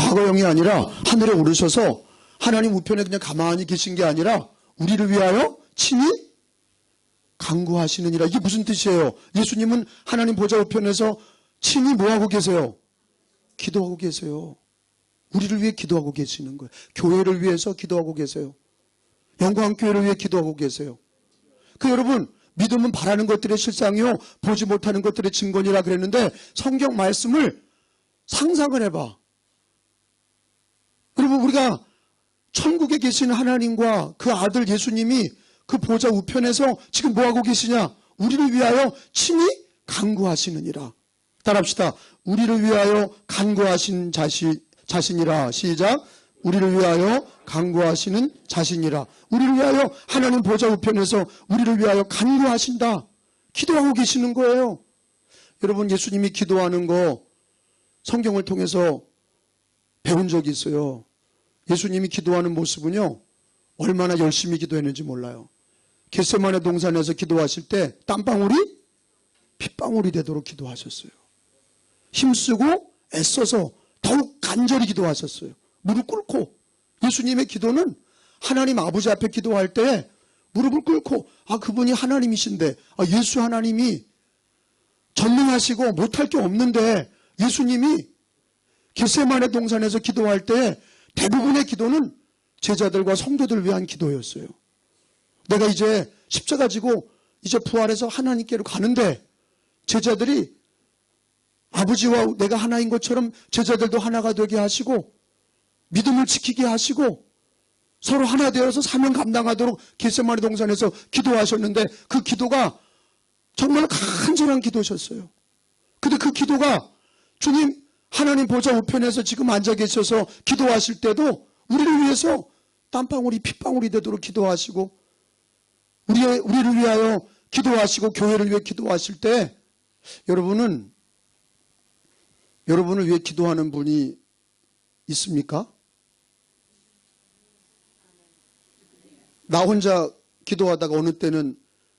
과거형이 아니라 하늘에 오르셔서 하나님 우편에 그냥 가만히 계신 게 아니라 우리를 위하여 친히 간구하시느니라. 이게 무슨 뜻이에요? 예수님은 하나님 보좌 우편에서 친히 뭐하고 계세요? 기도하고 계세요. 우리를 위해 기도하고 계시는 거예요. 교회를 위해서 기도하고 계세요. 영광교회를 위해 기도하고 계세요. 여러분, 믿음은 바라는 것들의 실상이요 보지 못하는 것들의 증거니라 그랬는데, 성경 말씀을 상상을 해봐. 여러분, 우리가 천국에 계신 하나님과 그 아들 예수님이 그 보좌 우편에서 지금 뭐하고 계시냐? 우리를 위하여 친히 간구하시느니라. 따라합시다. 우리를 위하여 간구하신 자신이라. 시작. 우리를 위하여 간구하시는 자신이라. 우리를 위하여 하나님 보좌 우편에서 우리를 위하여 간구하신다. 기도하고 계시는 거예요. 여러분, 예수님이 기도하는 거 성경을 통해서 배운 적이 있어요. 예수님이 기도하는 모습은요, 얼마나 열심히 기도했는지 몰라요. 겟세마네 동산에서 기도하실 때 땀방울이 핏방울이 되도록 기도하셨어요. 힘쓰고 애써서 더욱 간절히 기도하셨어요. 무릎 꿇고. 예수님의 기도는 하나님 아버지 앞에 기도할 때 무릎을 꿇고, 그분이 하나님이신데, 예수 하나님이 전능하시고 못할 게 없는데, 예수님이 겟세마네 동산에서 기도할 때 대부분의 기도는 제자들과 성도들을 위한 기도였어요. 내가 이제 십자가 지고 이제 부활해서 하나님께로 가는데, 제자들이 아버지와 내가 하나인 것처럼 제자들도 하나가 되게 하시고 믿음을 지키게 하시고 서로 하나 되어서 사명 감당하도록 겟세마네 동산에서 기도하셨는데, 그 기도가 정말 간절한 기도셨어요. 근데 그 기도가 주님 하나님 보좌 우편에서 지금 앉아 계셔서 기도하실 때도 우리를 위해서 땀방울이 핏방울이 되도록 기도하시고, 우리를 위하여 기도하시고 교회를 위해 기도하실 때, 여러분을 위해 기도하는 분이 있습니까? 나 혼자 기도하다가 어느 때는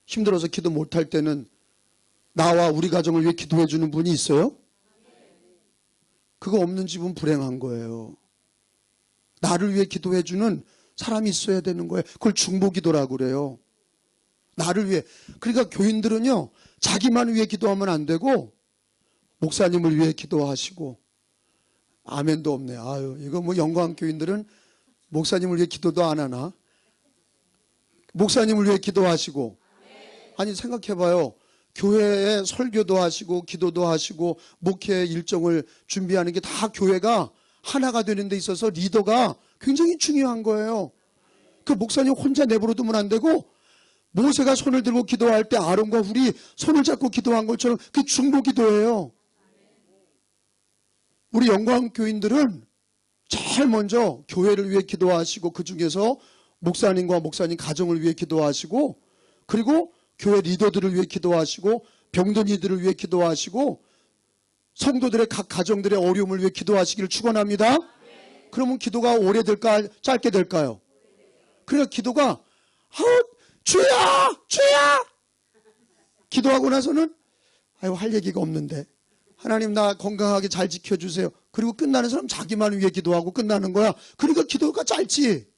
힘들어서 기도 못할 때는 나와 우리 가정을 위해 기도해 주는 분이 있어요? 그거 없는 집은 불행한 거예요. 나를 위해 기도해 주는 사람이 있어야 되는 거예요. 그걸 중보기도라고 그래요. 나를 위해. 그러니까 교인들은요, 자기만 위해 기도하면 안 되고 목사님을 위해 기도하시고. 아멘도 없네. 이거 뭐 영광교인들은 목사님을 위해 기도도 안 하나? 목사님을 위해 기도하시고. 아니, 생각해봐요. 교회에 설교도 하시고 기도도 하시고 목회 일정을 준비하는 게 다 교회가 하나가 되는 데 있어서 리더가 굉장히 중요한 거예요. 그 목사님 혼자 내버려 두면 안 되고, 모세가 손을 들고 기도할 때 아론과 훌이 손을 잡고 기도한 것처럼 그게 중보기도예요. 우리 영광교인들은 제일 먼저 교회를 위해 기도하시고, 그 중에서 목사님과 목사님 가정을 위해 기도하시고, 그리고 교회 리더들을 위해 기도하시고, 병든 이들을 위해 기도하시고, 성도들의 각 가정들의 어려움을 위해 기도하시기를 축원합니다. 그러면 기도가 오래 될까 짧게 될까요? 그러니까 기도가 주야 주야 기도하고 나서는 할 얘기가 없는데, 하나님 나 건강하게 잘 지켜주세요. 그리고 끝나는 사람 자기만 위해 기도하고 끝나는 거야. 그러니까 기도가 짧지.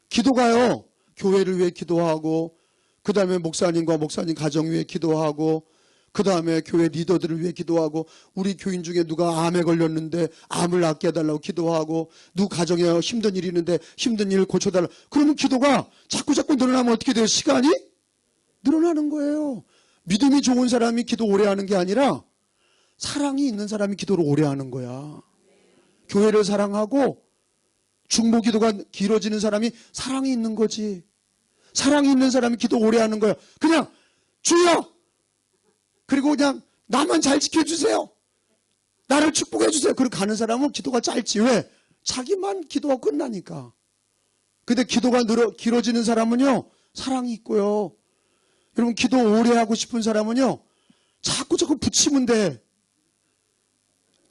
기도가요, 교회를 위해 기도하고, 그 다음에 목사님과 목사님 가정 위해 기도하고, 그 다음에 교회 리더들을 위해 기도하고, 우리 교인 중에 누가 암에 걸렸는데 암을 낫게 해달라고 기도하고, 누구 가정에 힘든 일이 있는데 힘든 일을 고쳐달라고. 그러면 기도가 자꾸 늘어나면 어떻게 돼요? 시간이 늘어나는 거예요. 믿음이 좋은 사람이 기도 오래 하는 게 아니라 사랑이 있는 사람이 기도를 오래 하는 거야. 교회를 사랑하고 중보 기도가 길어지는 사람이 사랑이 있는 거지. 사랑이 있는 사람이 기도 오래 하는 거야. 그냥 주여, 그리고 그냥 나만 잘 지켜주세요, 나를 축복해 주세요, 그렇게 가는 사람은 기도가 짧지. 왜? 자기만 기도하고 끝나니까. 근데 기도가 길어지는 사람은요, 사랑이 있고요. 여러분, 기도 오래 하고 싶은 사람은요, 자꾸 붙이면 돼.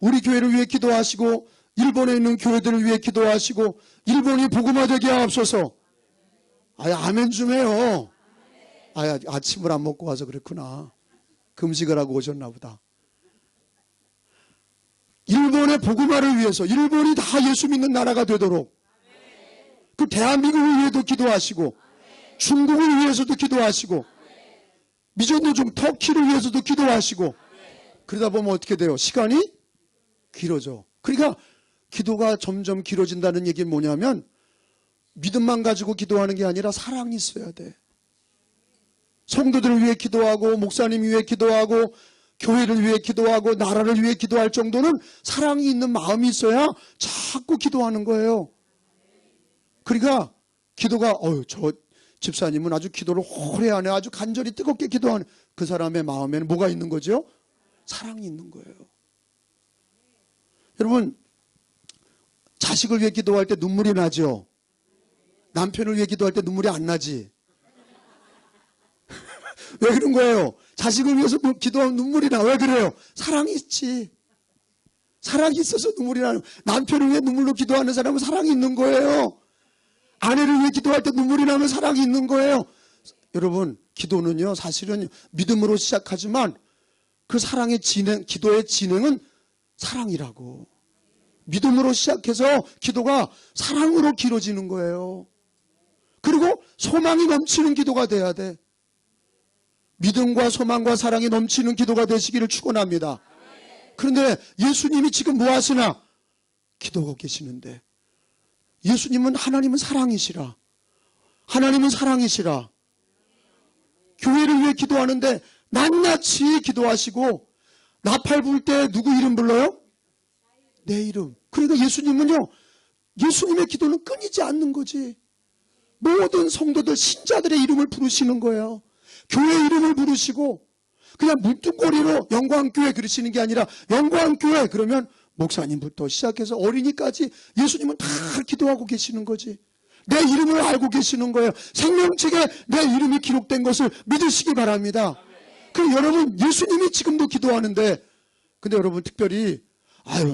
우리 교회를 위해 기도하시고, 일본에 있는 교회들을 위해 기도하시고, 일본이 복음화되게 하옵소서. 아멘 좀 해요. 아침을 안 먹고 와서 그랬구나. 금식을 하고 오셨나 보다. 일본의 복음화를 위해서 일본이 다 예수 믿는 나라가 되도록 그 대한민국을 위해도 기도하시고 중국을 위해서도 기도하시고 미전도 좀 터키를 위해서도 기도하시고 그러다 보면 어떻게 돼요? 시간이 길어져. 그러니까 기도가 점점 길어진다는 얘기는 뭐냐면 믿음만 가지고 기도하는 게 아니라 사랑이 있어야 돼. 성도들을 위해 기도하고 목사님 위해 기도하고 교회를 위해 기도하고 나라를 위해 기도할 정도는 사랑이 있는 마음이 있어야 자꾸 기도하는 거예요. 그러니까 기도가 저 집사님은 아주 기도를 오래 하네, 아주 간절히 뜨겁게 기도하는 그 사람의 마음에는 뭐가 있는 거죠? 사랑이 있는 거예요. 여러분, 자식을 위해 기도할 때 눈물이 나죠? 남편을 위해 기도할 때 눈물이 안 나지? 왜 그런 거예요? 자식을 위해서 기도하면 눈물이 나. 왜 그래요? 사랑이 있지. 사랑이 있어서 눈물이 나는. 남편을 위해 눈물로 기도하는 사람은 사랑이 있는 거예요. 아내를 위해 기도할 때 눈물이 나면 사랑이 있는 거예요. 여러분, 기도는요, 사실은 믿음으로 시작하지만 그 사랑의 진행, 기도의 진행은 사랑이라고. 믿음으로 시작해서 기도가 사랑으로 길어지는 거예요. 그리고 소망이 넘치는 기도가 돼야 돼. 믿음과 소망과 사랑이 넘치는 기도가 되시기를 축원합니다. 그런데 예수님이 지금 뭐 하시나? 기도하고 계시는데 예수님은 하나님은 사랑이시라. 하나님은 사랑이시라. 교회를 위해 기도하는데 낱낱이 기도하시고 나팔 불 때 누구 이름 불러요? 내 이름. 그러니까 예수님은요, 예수님의 기도는 끊이지 않는 거지. 모든 성도들, 신자들의 이름을 부르시는 거예요. 교회 이름을 부르시고 그냥 문득거리로 영광교회 그러시는 게 아니라 영광교회 그러면 목사님부터 시작해서 어린이까지 예수님은 다 기도하고 계시는 거지. 내 이름을 알고 계시는 거예요. 생명책에 내 이름이 기록된 것을 믿으시기 바랍니다. 그럼 여러분, 예수님이 지금도 기도하는데 근데 여러분 특별히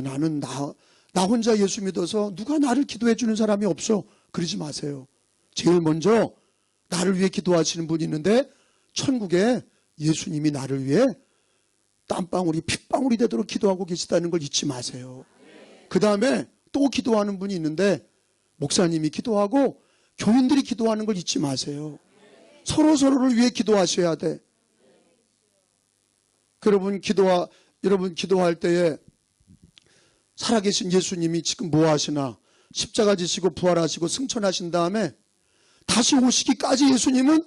나는 나 혼자 예수 믿어서 누가 나를 기도해 주는 사람이 없어. 그러지 마세요. 제일 먼저 나를 위해 기도하시는 분이 있는데 천국에 예수님이 나를 위해 땀방울이 핏방울이 되도록 기도하고 계시다는 걸 잊지 마세요. 그 다음에 또 기도하는 분이 있는데 목사님이 기도하고 교인들이 기도하는 걸 잊지 마세요. 서로서로를 위해 기도하셔야 돼. 여러분 기도할 때에 살아계신 예수님이 지금 뭐 하시나? 십자가 지시고 부활하시고 승천하신 다음에 다시 오시기까지 예수님은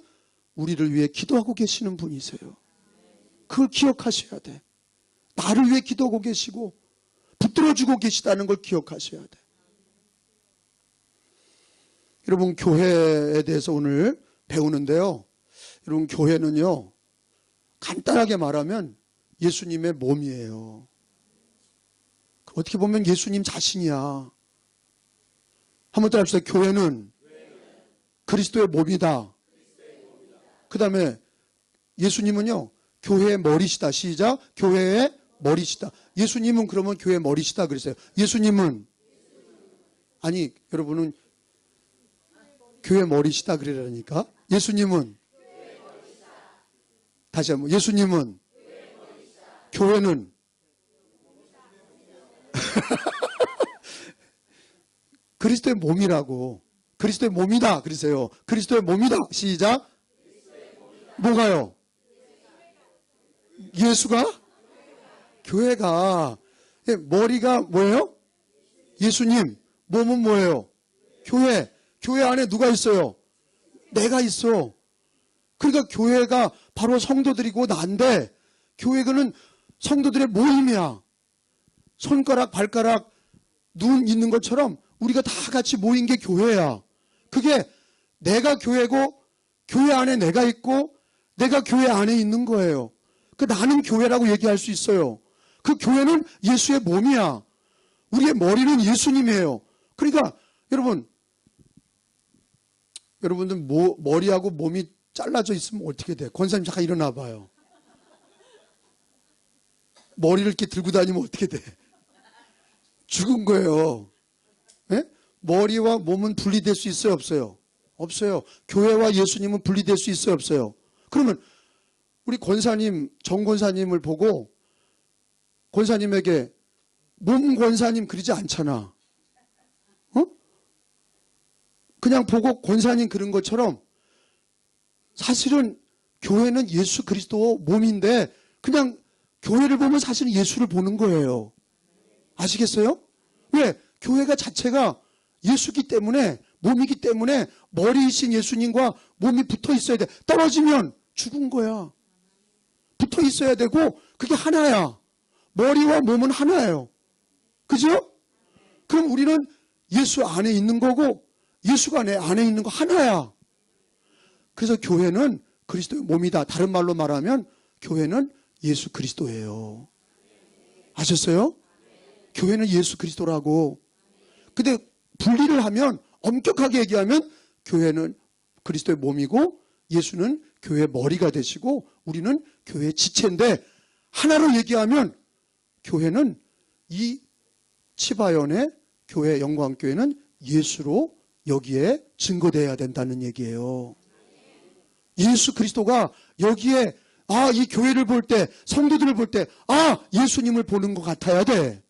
우리를 위해 기도하고 계시는 분이세요. 그걸 기억하셔야 돼. 나를 위해 기도하고 계시고 붙들어주고 계시다는 걸 기억하셔야 돼. 여러분, 교회에 대해서 오늘 배우는데요. 여러분, 교회는요, 간단하게 말하면 예수님의 몸이에요. 어떻게 보면 예수님 자신이야. 한번 따라합시다. 교회는 그리스도의 몸이다. 그 다음에 예수님은요, 교회의 머리시다. 시작. 교회의 머리시다. 예수님은 그러면 교회의 머리시다 그랬어요. 예수님은 아니, 여러분은 교회 머리시다 그러라니까. 예수님은 다시 한번. 예수님은 교회는 그리스도의 몸이라고. 그리스도의 몸이다 그러세요. 그리스도의 몸이다. 시작. 뭐가요? 예수가? 교회가. 머리가 뭐예요? 예수님. 몸은 뭐예요? 교회. 교회 안에 누가 있어요? 내가 있어. 그러니까 교회가 바로 성도들이고 난데 교회는 성도들의 모임이야. 손가락, 발가락, 눈 있는 것처럼 우리가 다 같이 모인 게 교회야. 그게 내가 교회고 교회 안에 내가 있고 내가 교회 안에 있는 거예요. 그 나는 교회라고 얘기할 수 있어요. 그 교회는 예수의 몸이야. 우리의 머리는 예수님이에요. 그러니까 여러분들 머리하고 몸이 잘라져 있으면 어떻게 돼? 권사님 잠깐 일어나 봐요. 머리를 이렇게 들고 다니면 어떻게 돼? 죽은 거예요. 네? 머리와 몸은 분리될 수 있어요? 없어요? 없어요. 교회와 예수님은 분리될 수 있어요? 없어요? 그러면 우리 권사님, 정 권사님을 보고 권사님에게 몸 권사님 그러지 않잖아. 어? 그냥 보고 권사님 그런 것처럼 사실은 교회는 예수 그리스도 몸인데 그냥 교회를 보면 사실은 예수를 보는 거예요. 아시겠어요? 왜? 교회가 자체가 예수기 때문에, 몸이기 때문에 머리이신 예수님과 몸이 붙어 있어야 돼. 떨어지면 죽은 거야. 붙어 있어야 되고 그게 하나야. 머리와 몸은 하나예요. 그죠? 그럼 우리는 예수 안에 있는 거고 예수가 내 안에 있는 거 하나야. 그래서 교회는 그리스도의 몸이다. 다른 말로 말하면 교회는 예수 그리스도예요. 아셨어요? 교회는 예수 그리스도라고. 근데 분리를 하면, 엄격하게 얘기하면 교회는 그리스도의 몸이고 예수는 교회의 머리가 되시고 우리는 교회의 지체인데, 하나로 얘기하면 교회는 이 치바연의 교회, 영광교회는 예수로 여기에 증거되어야 된다는 얘기예요. 예수 그리스도가 여기에 이 교회를 볼 때, 성도들을 볼 때 예수님을 보는 것 같아야 돼.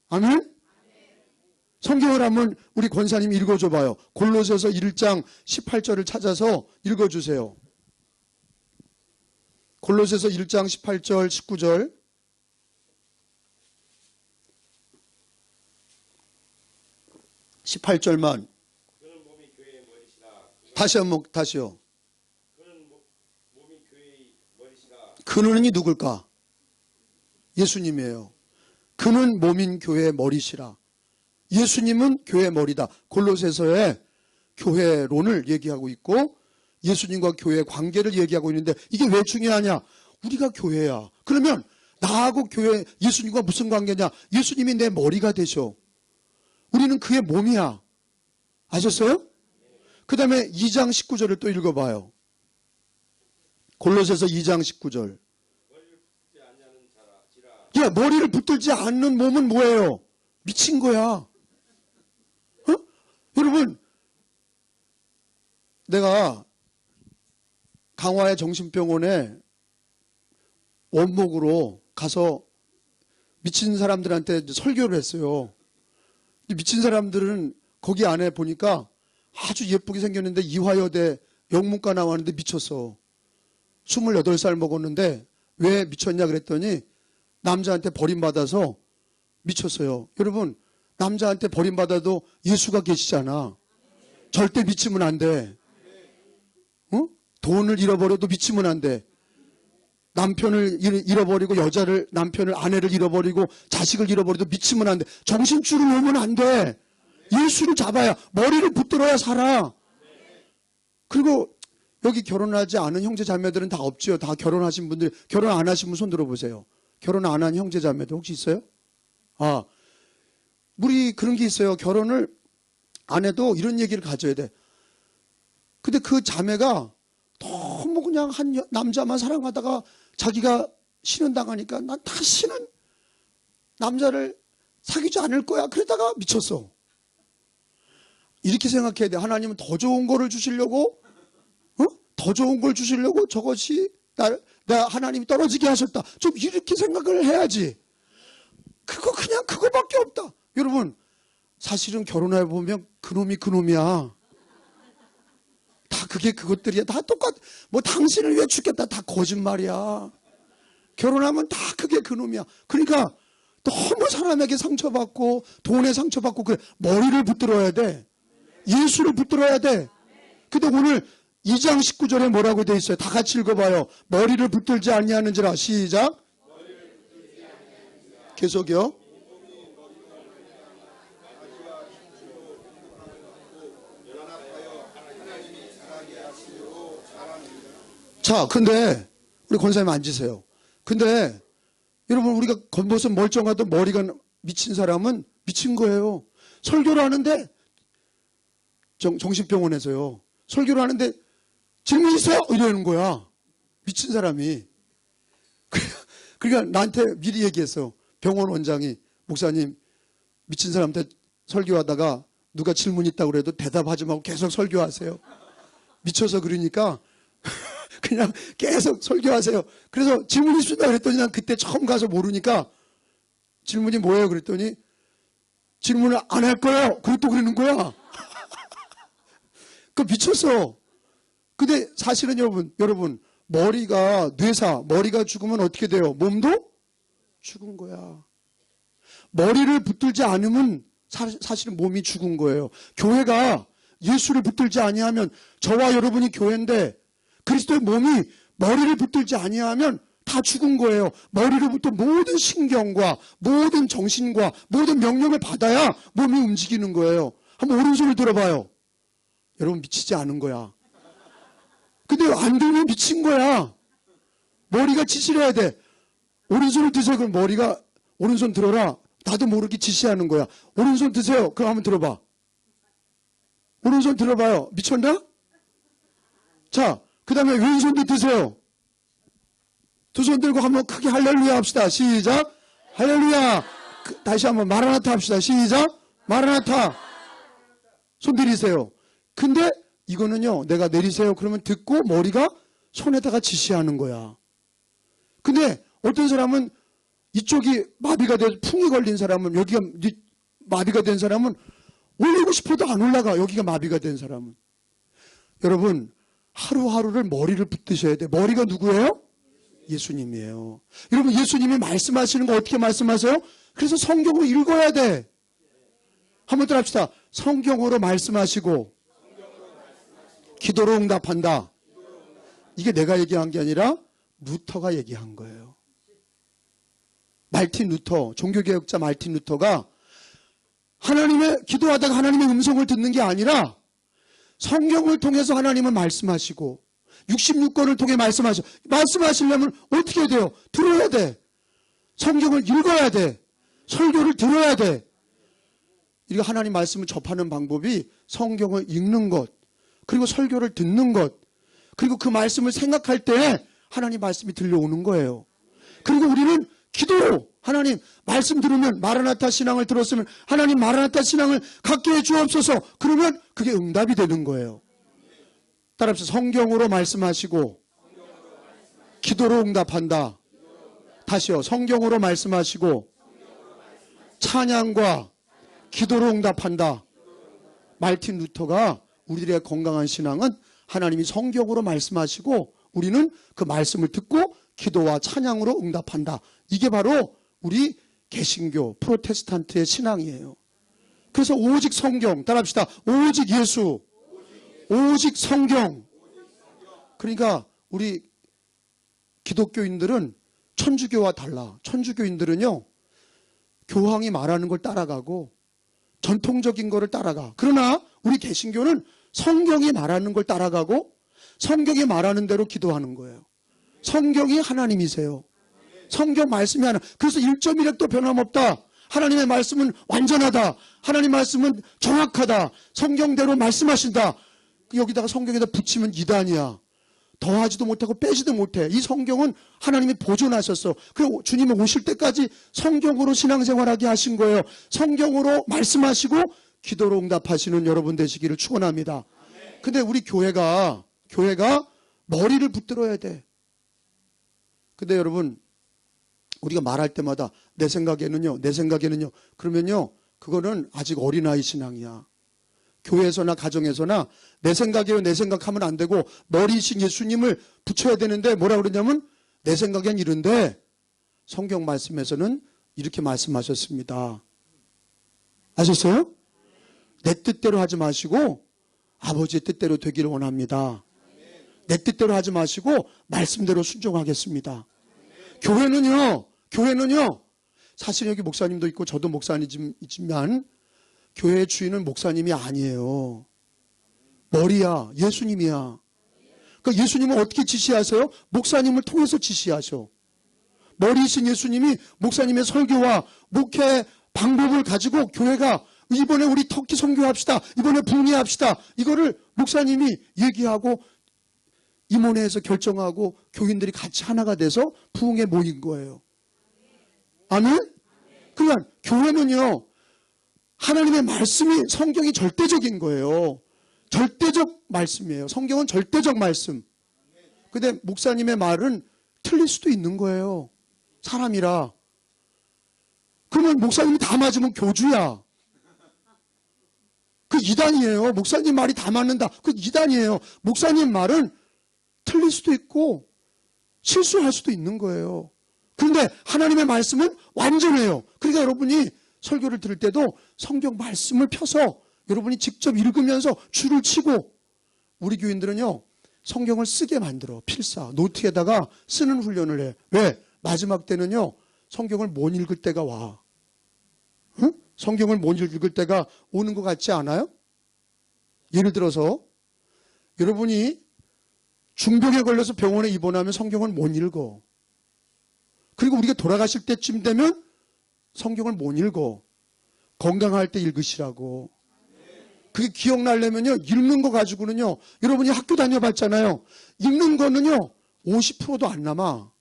아멘? 성경을 한번 우리 권사님 읽어줘 봐요. 골로새서 1장 18절을 찾아서 읽어주세요. 골로새서 1장 18절 19절. (18절만) 다시요. 그는이 누굴까? 예수님이에요. 그는 몸인 교회의 머리시라. 예수님은 교회의 머리다. 골로새서에 교회론을 얘기하고 있고 예수님과 교회의 관계를 얘기하고 있는데, 이게 왜 중요하냐? 우리가 교회야. 그러면 나하고 교회, 예수님과 무슨 관계냐? 예수님이 내 머리가 되셔. 우리는 그의 몸이야. 아셨어요? 그 다음에 2장 19절을 또 읽어봐요. 골로새서 2장 19절. 야, 머리를 붙들지 않는 몸은 뭐예요? 미친 거야. 여러분, 내가 강화의 정신병원에 원목으로 가서 미친 사람들한테 설교를 했어요. 미친 사람들은 거기 안에 보니까 아주 예쁘게 생겼는데 이화여대 영문과 나왔는데 미쳤어. 28살 먹었는데 왜 미쳤냐 그랬더니 남자한테 버림받아서 미쳤어요. 여러분, 남자한테 버림받아도 예수가 계시잖아. 절대 미치면 안 돼. 돈을 잃어버려도 미치면 안 돼. 남편을 잃어버리고 남편을, 아내를 잃어버리고 자식을 잃어버려도 미치면 안 돼. 정신줄을 놓으면 안 돼. 예수를 잡아야, 머리를 붙들어야 살아. 그리고 여기 결혼하지 않은 형제 자매들은 다 없지요. 다 결혼하신 분들, 결혼 안 하신 분 손 들어보세요. 결혼 안 한 형제 자매들 혹시 있어요? 우리 그런 게 있어요. 결혼을 안 해도 이런 얘기를 가져야 돼. 근데 그 자매가 너무 그냥 한 남자만 사랑하다가 자기가 신혼당하니까 난 다시는 남자를 사귀지 않을 거야. 그러다가 미쳤어. 이렇게 생각해야 돼. 하나님은 더 좋은 거를 주시려고, 더 좋은 걸 주시려고 저것이 나 하나님이 떨어지게 하셨다. 좀 이렇게 생각을 해야지. 그냥 그거밖에 없다. 여러분, 사실은 결혼해 보면 그놈이 그놈이야. 다 그게 그것들이야. 다 똑같. 뭐 당신을 위해 죽겠다. 다 거짓말이야. 결혼하면 다 그게 그놈이야. 그러니까 너무 사람에게 상처받고 돈에 상처받고 그래. 머리를 붙들어야 돼. 예수를 붙들어야 돼. 근데 오늘 2장 19절에 뭐라고 되어 있어요? 다 같이 읽어봐요. 머리를 붙들지 아니하는지라. 시작. 계속요. 자, 근데 우리 권사님 앉으세요. 근데 여러분, 우리가 겉모습 멀쩡하던 머리가 미친 사람은 미친 거예요. 설교를 하는데 정신병원에서요. 설교를 하는데 질문 있어요? 이러는 거야. 미친 사람이. 그러니까 나한테 미리 얘기했어. 병원 원장이, 목사님, 미친 사람한테 설교하다가 누가 질문 있다고 그래도 대답하지 말고 계속 설교하세요. 미쳐서 그러니까 그냥 계속 설교하세요. 그래서 질문 있습니다 그랬더니 난 그때 처음 가서 모르니까 질문이 뭐예요? 그랬더니 질문을 안 할 거예요. 그것도 그러는 거야. 그 미쳤어. 근데 사실은 여러분 머리가 죽으면 어떻게 돼요? 몸도 죽은 거야. 머리를 붙들지 않으면 사실은 몸이 죽은 거예요. 교회가 예수를 붙들지 아니하면 저와 여러분이 교회인데 그리스도의 몸이 머리를 붙들지 아니하면 다 죽은 거예요. 머리로부터 모든 신경과 모든 정신과 모든 명령을 받아야 몸이 움직이는 거예요. 한번 오른손을 들어봐요. 여러분 미치지 않은 거야. 근데 안 들면 미친 거야. 머리가 지시를 해야 돼. 오른손을 드세요. 그럼 머리가 오른손 들어라. 나도 모르게 지시하는 거야. 오른손 드세요. 그럼 한번 들어봐. 오른손 들어봐요. 미쳤나? 자, 그 다음에 왼손도 드세요. 두 손 들고 한번 크게 할렐루야 합시다. 시작. 할렐루야. 다시 한번 마라나타 합시다. 시작. 마라나타. 손 내리세요. 근데 이거는요, 내가 내리세요. 그러면 듣고 머리가 손에다가 지시하는 거야. 근데 어떤 사람은 이쪽이 마비가 돼서 풍이 걸린 사람은 여기가 마비가 된 사람은 올리고 싶어도 안 올라가. 여기가 마비가 된 사람은. 여러분 하루하루를 머리를 붙드셔야 돼. 머리가 누구예요? 예수님이에요. 여러분 예수님이 말씀하시는 거 어떻게 말씀하세요? 그래서 성경을 읽어야 돼. 한번 더 합시다. 성경으로 말씀하시고 기도로 응답한다. 이게 내가 얘기한 게 아니라 루터가 얘기한 거예요. 말틴 루터, 종교개혁자 말틴 루터가 기도하다가 하나님의 음성을 듣는 게 아니라 성경을 통해서 하나님은 말씀하시고 66권을 통해 말씀하시려면 어떻게 해야 돼요? 들어야 돼. 성경을 읽어야 돼. 설교를 들어야 돼. 이렇게 하나님 말씀을 접하는 방법이 성경을 읽는 것, 그리고 설교를 듣는 것, 그리고 그 말씀을 생각할 때 하나님 말씀이 들려오는 거예요. 그리고 우리는 기도로 하나님 말씀 들으면 마라나타 신앙을 들었으면 하나님 마라나타 신앙을 갖게 해 주옵소서. 그러면 그게 응답이 되는 거예요. 따라합시다. 성경으로 말씀하시고 기도로 응답한다. 다시요. 성경으로 말씀하시고 찬양과 기도로 응답한다. 말틴 루터가 우리들의 건강한 신앙은 하나님이 성경으로 말씀하시고 우리는 그 말씀을 듣고 기도와 찬양으로 응답한다. 이게 바로 우리 개신교 프로테스탄트의 신앙이에요. 그래서 오직 성경, 따라합시다. 오직 예수, 오직 성경. 그러니까 우리 기독교인들은 천주교와 달라. 천주교인들은요, 교황이 말하는 걸 따라가고 전통적인 거를 따라가. 그러나 우리 개신교는 성경이 말하는 걸 따라가고 성경이 말하는 대로 기도하는 거예요. 성경이 하나님이세요. 성경 말씀이 하나. 그래서 1.1획도 변함없다. 하나님의 말씀은 완전하다. 하나님 말씀은 정확하다. 성경대로 말씀하신다. 여기다가 성경에다 붙이면 이단이야. 더하지도 못하고 빼지도 못해. 이 성경은 하나님이 보존하셨어. 그리고 주님이 오실 때까지 성경으로 신앙생활하게 하신 거예요. 성경으로 말씀하시고 기도로 응답하시는 여러분 되시기를 축원합니다. 근데 우리 교회가 머리를 붙들어야 돼. 근데 여러분 우리가 말할 때마다 내 생각에는요 그러면요 그거는 아직 어린아이 신앙이야. 교회에서나 가정에서나 내 생각이에요 내 생각하면 안 되고 머리이신 예수님을 붙여야 되는데 뭐라 그러냐면 내 생각엔 이런데 성경 말씀에서는 이렇게 말씀하셨습니다. 아셨어요? 내 뜻대로 하지 마시고 아버지의 뜻대로 되기를 원합니다. 내 뜻대로 하지 마시고 말씀대로 순종하겠습니다. 교회는요 사실 여기 목사님도 있고 저도 목사님이지만 교회의 주인은 목사님이 아니에요. 머리야. 예수님이야. 그러니까 예수님은 어떻게 지시하세요? 목사님을 통해서 지시하셔. 머리이신 예수님이 목사님의 설교와 목회 방법을 가지고 교회가 이번에 우리 터키 선교합시다. 이번에 북미합시다. 이거를 목사님이 얘기하고 임원회에서 결정하고 교인들이 같이 하나가 돼서 부흥에 모인 거예요. 아멘? 그러니까 교회는요. 하나님의 말씀이 성경이 절대적인 거예요. 절대적 말씀이에요. 성경은 절대적 말씀. 근데 목사님의 말은 틀릴 수도 있는 거예요. 사람이라. 그러면 목사님이 다 맞으면 교주야. 그 이단이에요. 목사님 말이 다 맞는다. 그 이단이에요. 목사님 말은 틀릴 수도 있고 실수할 수도 있는 거예요. 그런데 하나님의 말씀은 완전해요. 그러니까 여러분이 설교를 들을 때도 성경 말씀을 펴서 여러분이 직접 읽으면서 줄을 치고, 우리 교인들은요 성경을 쓰게 만들어. 필사 노트에다가 쓰는 훈련을 해. 왜? 마지막 때는요 성경을 못 읽을 때가 와. 응? 성경을 못 읽을 때가 오는 것 같지 않아요? 예를 들어서 여러분이 중병에 걸려서 병원에 입원하면 성경을 못 읽어. 그리고 우리가 돌아가실 때쯤 되면 성경을 못 읽어. 건강할 때 읽으시라고. 그게 기억나려면요 읽는 거 가지고는요, 여러분이 학교 다녀봤잖아요. 읽는 거는요 50%도 안 남아.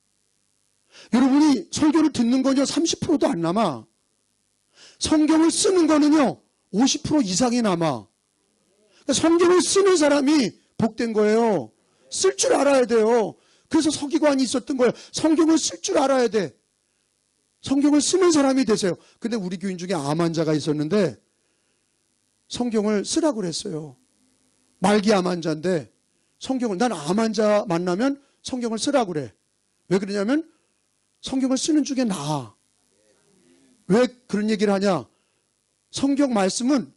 여러분이 설교를 듣는 거는요 30%도 안 남아. 성경을 쓰는 거는요 50% 이상이 남아. 그러니까 성경을 쓰는 사람이 복된 거예요. 쓸 줄 알아야 돼요. 그래서 서기관이 있었던 거예요. 성경을 쓸 줄 알아야 돼. 성경을 쓰는 사람이 되세요. 근데 우리 교인 중에 암 환자가 있었는데 성경을 쓰라고 그랬어요. 말기 암 환자인데 성경을, 난 암 환자 만나면 성경을 쓰라고 그래. 왜 그러냐면 성경을 쓰는 중에 나아. 왜 그런 얘기를 하냐? 성경 말씀은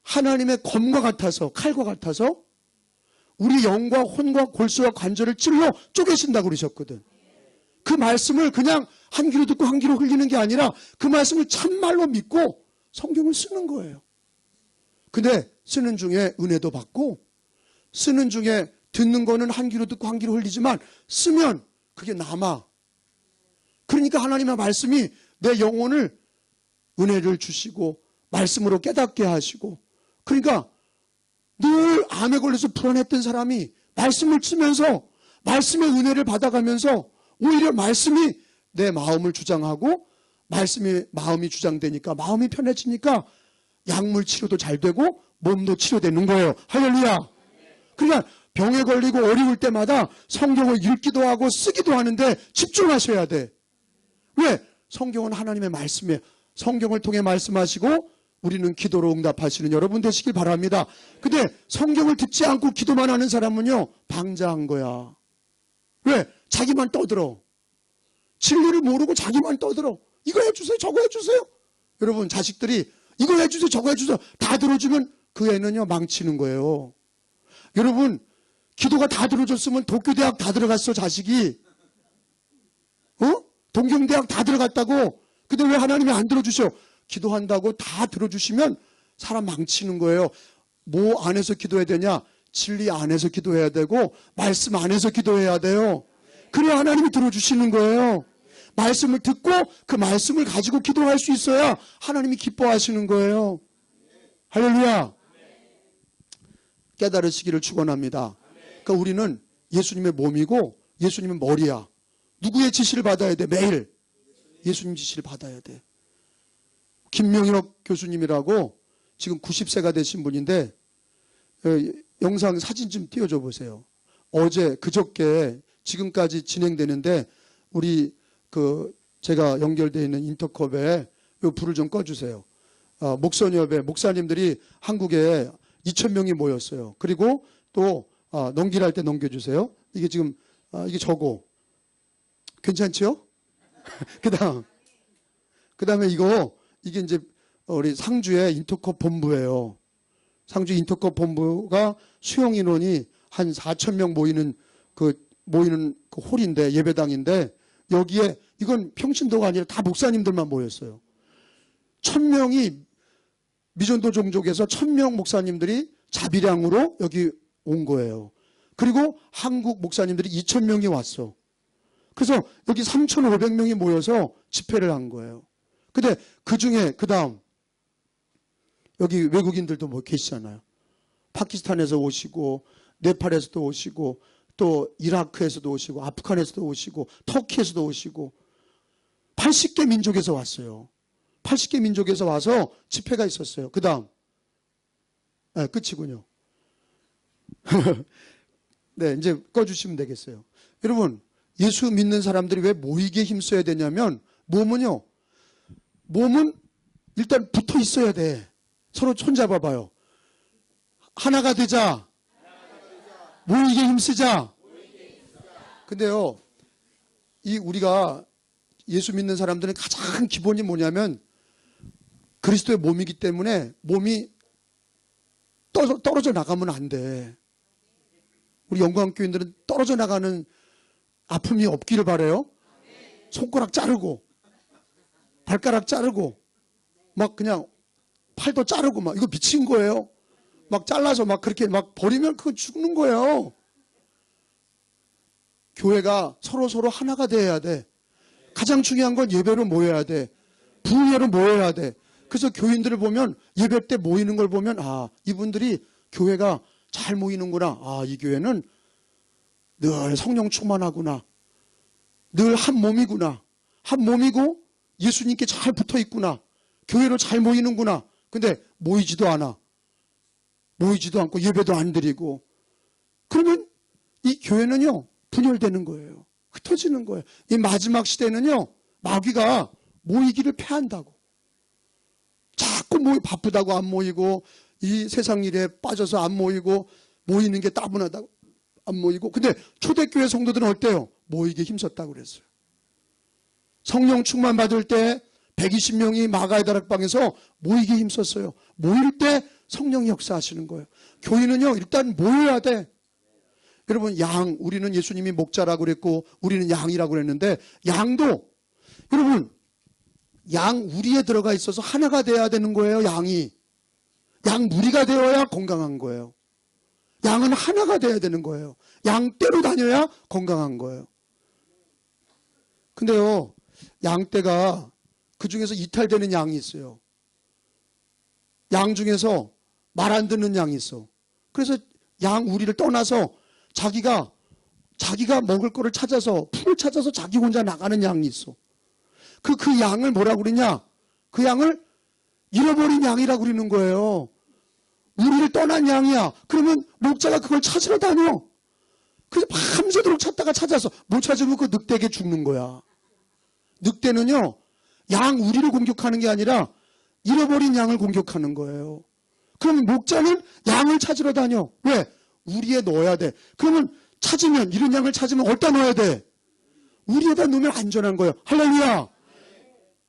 하나님의 검과 같아서, 칼과 같아서 우리 영과 혼과 골수와 관절을 찔러 쪼개신다고 그러셨거든. 그 말씀을 그냥 한 귀로 듣고 한 귀로 흘리는 게 아니라 그 말씀을 참말로 믿고 성경을 쓰는 거예요. 근데 쓰는 중에 은혜도 받고, 쓰는 중에 듣는 거는 한 귀로 듣고 한 귀로 흘리지만 쓰면 그게 남아. 그러니까 하나님의 말씀이 내 영혼을 은혜를 주시고 말씀으로 깨닫게 하시고, 그러니까 늘 암에 걸려서 불안했던 사람이 말씀을 쓰면서 말씀의 은혜를 받아가면서 오히려 말씀이 내 마음을 주장하고, 마음이 주장되니까 마음이 편해지니까 약물 치료도 잘 되고 몸도 치료되는 거예요. 할렐루야. 그러니까 병에 걸리고 어려울 때마다 성경을 읽기도 하고 쓰기도 하는데 집중하셔야 돼. 왜? 성경은 하나님의 말씀이에요. 성경을 통해 말씀하시고 우리는 기도로 응답하시는 여러분 되시길 바랍니다. 근데 성경을 듣지 않고 기도만 하는 사람은요 방자한 거야. 왜? 자기만 떠들어. 진리를 모르고 자기만 떠들어. 이거 해주세요, 저거 해주세요. 여러분, 자식들이 이거 해주세요, 저거 해주세요 다 들어주면 그 애는요 망치는 거예요. 여러분, 기도가 다 들어줬으면 도쿄대학 다 들어갔어, 자식이. 동경대학 다 들어갔다고. 근데 왜 하나님이 안 들어주셔? 기도한다고 다 들어주시면 사람 망치는 거예요. 뭐 안에서 기도해야 되냐? 진리 안에서 기도해야 되고 말씀 안에서 기도해야 돼요. 그래야 하나님이 들어주시는 거예요. 말씀을 듣고 그 말씀을 가지고 기도할 수 있어야 하나님이 기뻐하시는 거예요. 할렐루야. 깨달으시기를 축원합니다. 그러니까 우리는 예수님의 몸이고 예수님의 머리야. 누구의 지시를 받아야 돼? 매일 예수님 지시를 받아야 돼. 김명혁 교수님이라고 지금 90세가 되신 분인데 영상 사진 좀 띄워줘 보세요. 어제 그저께 지금까지 진행되는데 우리 제가 연결되어 있는 인터컵에 요 불을 좀 꺼주세요. 목선협에 목사님들이 한국에 2,000명이 모였어요. 그리고 또 넘기랄 때 넘겨주세요. 이게 지금 이게 저거 괜찮죠? 그다음에 이게 이제 우리 상주의 인터컵 본부예요. 상주 인터컵 본부가 수용 인원이 한 4,000명 모이는 그 홀인데, 예배당인데, 여기에 이건 평신도가 아니라 다 목사님들만 모였어요. 1,000명이 미전도 종족에서 1,000명 목사님들이 자비량으로 여기 온 거예요. 그리고 한국 목사님들이 2,000명이 왔어. 그래서 여기 3,500명이 모여서 집회를 한 거예요. 근데 그 중에 그다음 여기 외국인들도 뭐 계시잖아요. 파키스탄에서 오시고 네팔에서도 오시고 또 이라크에서도 오시고 아프간에서도 오시고 터키에서도 오시고 80개 민족에서 왔어요. 80개 민족에서 와서 집회가 있었어요. 그 다음 끝이군요. 네, 이제 꺼주시면 되겠어요. 여러분, 예수 믿는 사람들이 왜 모이게 힘써야 되냐면, 몸은요 몸은 일단 붙어 있어야 돼. 서로 손잡아봐요. 하나가 되자. 모이게 힘쓰자. 근데요, 우리가 예수 믿는 사람들은 가장 기본이 뭐냐면 그리스도의 몸이기 때문에 몸이 떨어져 나가면 안 돼. 우리 영광교인들은 떨어져 나가는 아픔이 없기를 바라요. 손가락 자르고 발가락 자르고 막 그냥 팔도 자르고 막 이거 미친 거예요. 막 잘라서 막 그렇게 막 버리면 그거 죽는 거예요. 교회가 서로 하나가 돼야 돼. 가장 중요한 건 예배로 모여야 돼. 부흥회로 모여야 돼. 그래서 교인들을 보면 예배 때 모이는 걸 보면 아, 이분들이 교회가 잘 모이는구나. 아, 이 교회는 늘 성령 충만하구나. 늘 한 몸이구나. 한 몸이고 예수님께 잘 붙어 있구나. 교회로 잘 모이는구나. 근데 모이지도 않아. 모이지도 않고 예배도 안 드리고. 그러면 이 교회는요, 분열되는 거예요. 흩어지는 거예요. 이 마지막 시대는요, 마귀가 모이기를 패한다고. 자꾸 바쁘다고 안 모이고, 이 세상 일에 빠져서 안 모이고, 모이는 게 따분하다고 안 모이고. 근데 초대교회 성도들은 어때요? 모이게 힘썼다고 그랬어요. 성령 충만 받을 때 120명이 마가의 다락방에서 모이게 힘썼어요. 모일 때 성령이 역사하시는 거예요. 교인은요, 일단 모여야 돼. 여러분, 우리는 예수님이 목자라고 그랬고 우리는 양이라고 그랬는데, 양도 여러분, 양 우리에 들어가 있어서 하나가 돼야 되는 거예요. 양 무리가 되어야 건강한 거예요. 양은 하나가 돼야 되는 거예요. 양떼로 다녀야 건강한 거예요. 근데요, 양떼가 그 중에서 이탈되는 양이 있어요. 양 중에서 말 안 듣는 양이 있어. 그래서 양 우리를 떠나서 자기가 먹을 거를 찾아서, 풀을 찾아서 자기 혼자 나가는 양이 있어. 그 양을 뭐라고 그러냐? 그 양을 잃어버린 양이라고 그러는 거예요. 우리를 떠난 양이야. 그러면 목자가 그걸 찾으러 다녀. 그래서 밤새도록 찾다가 찾아서 못 찾으면 그 늑대에게 죽는 거야. 늑대는요, 양 우리를 공격하는 게 아니라 잃어버린 양을 공격하는 거예요. 그러면 목자는 양을 찾으러 다녀. 왜? 우리에 넣어야 돼. 그러면 이런 양을 찾으면 어디다 넣어야 돼? 우리에다 넣으면 안전한 거예요. 할렐루야.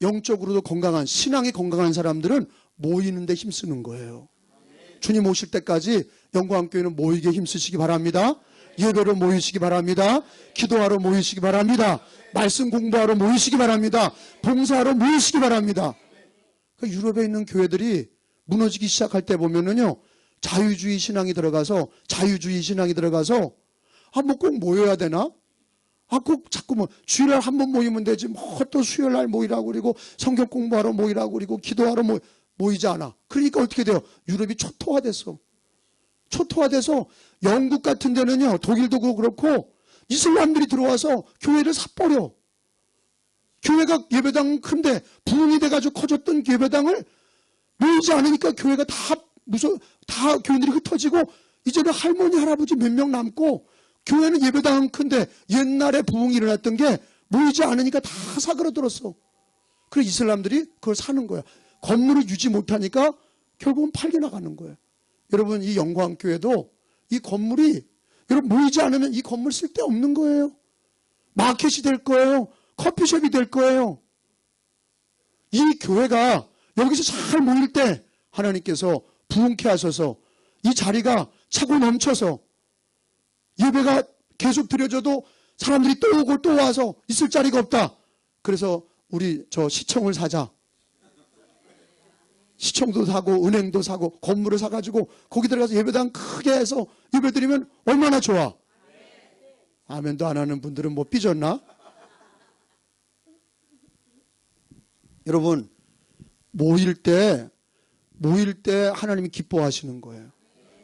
영적으로도 건강한, 신앙이 건강한 사람들은 모이는 데 힘쓰는 거예요. 주님 오실 때까지 영광교회는 모이게 힘쓰시기 바랍니다. 예배로 모이시기 바랍니다. 기도하러 모이시기 바랍니다. 말씀 공부하러 모이시기 바랍니다. 봉사하러 모이시기 바랍니다. 유럽에 있는 교회들이 무너지기 시작할 때 보면은요, 자유주의 신앙이 들어가서 뭐 꼭 모여야 되나? 꼭 자꾸 주일날 한 번 모이면 되지, 또 수요일날 모이라고 그리고 성경 공부하러 모이라고 그리고 기도하러 모이지 않아. 그러니까 어떻게 돼요? 유럽이 초토화돼서 영국 같은 데는요, 독일도 그렇고 이슬람들이 들어와서 교회를 사버려. 교회가 예배당 큰데 부흥이 돼가지고 커졌던 예배당을 모이지 않으니까 교회가 다 교인들이 흩어지고 이제는 할머니 할아버지 몇 명 남고, 교회는 예배당은 큰데 옛날에 부흥이 일어났던 게 모이지 않으니까 다 사그러들었어. 그래서 이슬람들이 그걸 사는 거야. 건물을 유지 못하니까 결국은 팔게 나가는 거예요. 여러분, 이 영광교회도 이 건물이, 여러분 모이지 않으면 이 건물 쓸데없는 거예요. 마켓이 될 거예요. 커피숍이 될 거예요. 이 교회가 여기서 잘 모일 때 하나님께서 부흥케 하셔서 이 자리가 차고 넘쳐서 예배가 계속 드려져도 사람들이 또 오고 또 와서 있을 자리가 없다. 그래서 우리 시청을 사자. 시청도 사고 은행도 사고 건물을 사가지고 거기 들어가서 예배당 크게 해서 예배 드리면 얼마나 좋아. 아멘도 안 하는 분들은 뭐 삐졌나? 여러분, 모일 때 하나님이 기뻐하시는 거예요.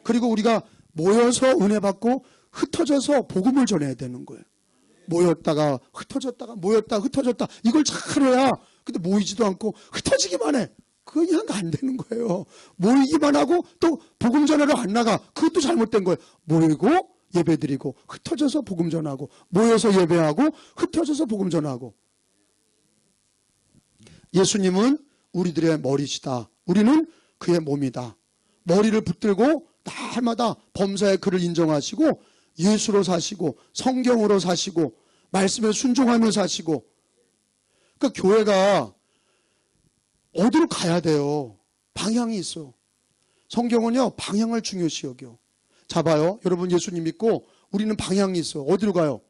그리고 우리가 모여서 은혜 받고 흩어져서 복음을 전해야 되는 거예요. 모였다가 흩어졌다가 모였다가 흩어졌다, 이걸 잘해야. 근데 모이지도 않고 흩어지기만 해. 그냥 안 되는 거예요. 모이기만 하고 또 복음 전하러 안 나가. 그것도 잘못된 거예요. 모이고 예배드리고 흩어져서 복음 전하고, 모여서 예배하고 흩어져서 복음 전하고. 예수님은 우리들의 머리시다. 우리는 그의 몸이다. 머리를 붙들고 날마다 범사의 그를 인정하시고 예수로 사시고 성경으로 사시고 말씀에 순종하며 사시고, 그러니까 교회가 어디로 가야 돼요? 방향이 있어. 성경은요 방향을 중요시 여겨. 자 봐요. 여러분 예수님 믿고 우리는 방향이 있어. 어디로 가요?